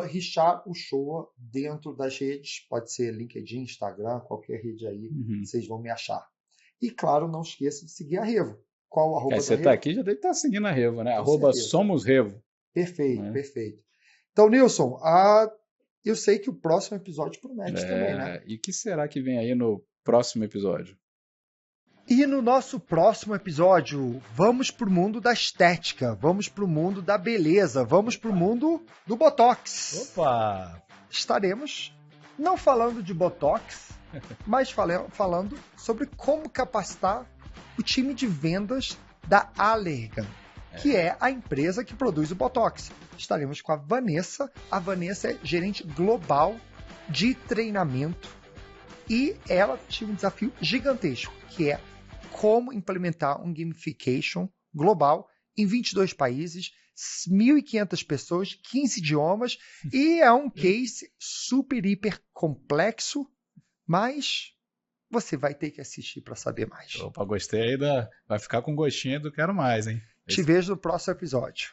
@RichardUchoa, dentro das redes, pode ser LinkedIn, Instagram, qualquer rede aí, vocês vão me achar. E claro, não esqueça de seguir a Revo. Qual o arroba? Você está aqui, já deve estar seguindo a Revo, né? @SomosRevo. Perfeito, perfeito. Então, Nilson, eu sei que o próximo episódio promete também, né? E o que será que vem aí no próximo episódio? E no nosso próximo episódio, vamos para o mundo da estética, vamos para o mundo da beleza, vamos para o mundo do Botox. Opa! Estaremos não falando de Botox, mas falando sobre como capacitar o time de vendas da Allergan, que é a empresa que produz o Botox. Estaremos com a Vanessa. A Vanessa é gerente global de treinamento e ela tinha um desafio gigantesco, que é como implementar um gamification global em 22 países, 1.500 pessoas, 15 idiomas, e é um case super, hiper complexo, mas você vai ter que assistir para saber mais. Opa, gostei aí vai ficar com gostinho do quero mais, hein? Te vejo no próximo episódio.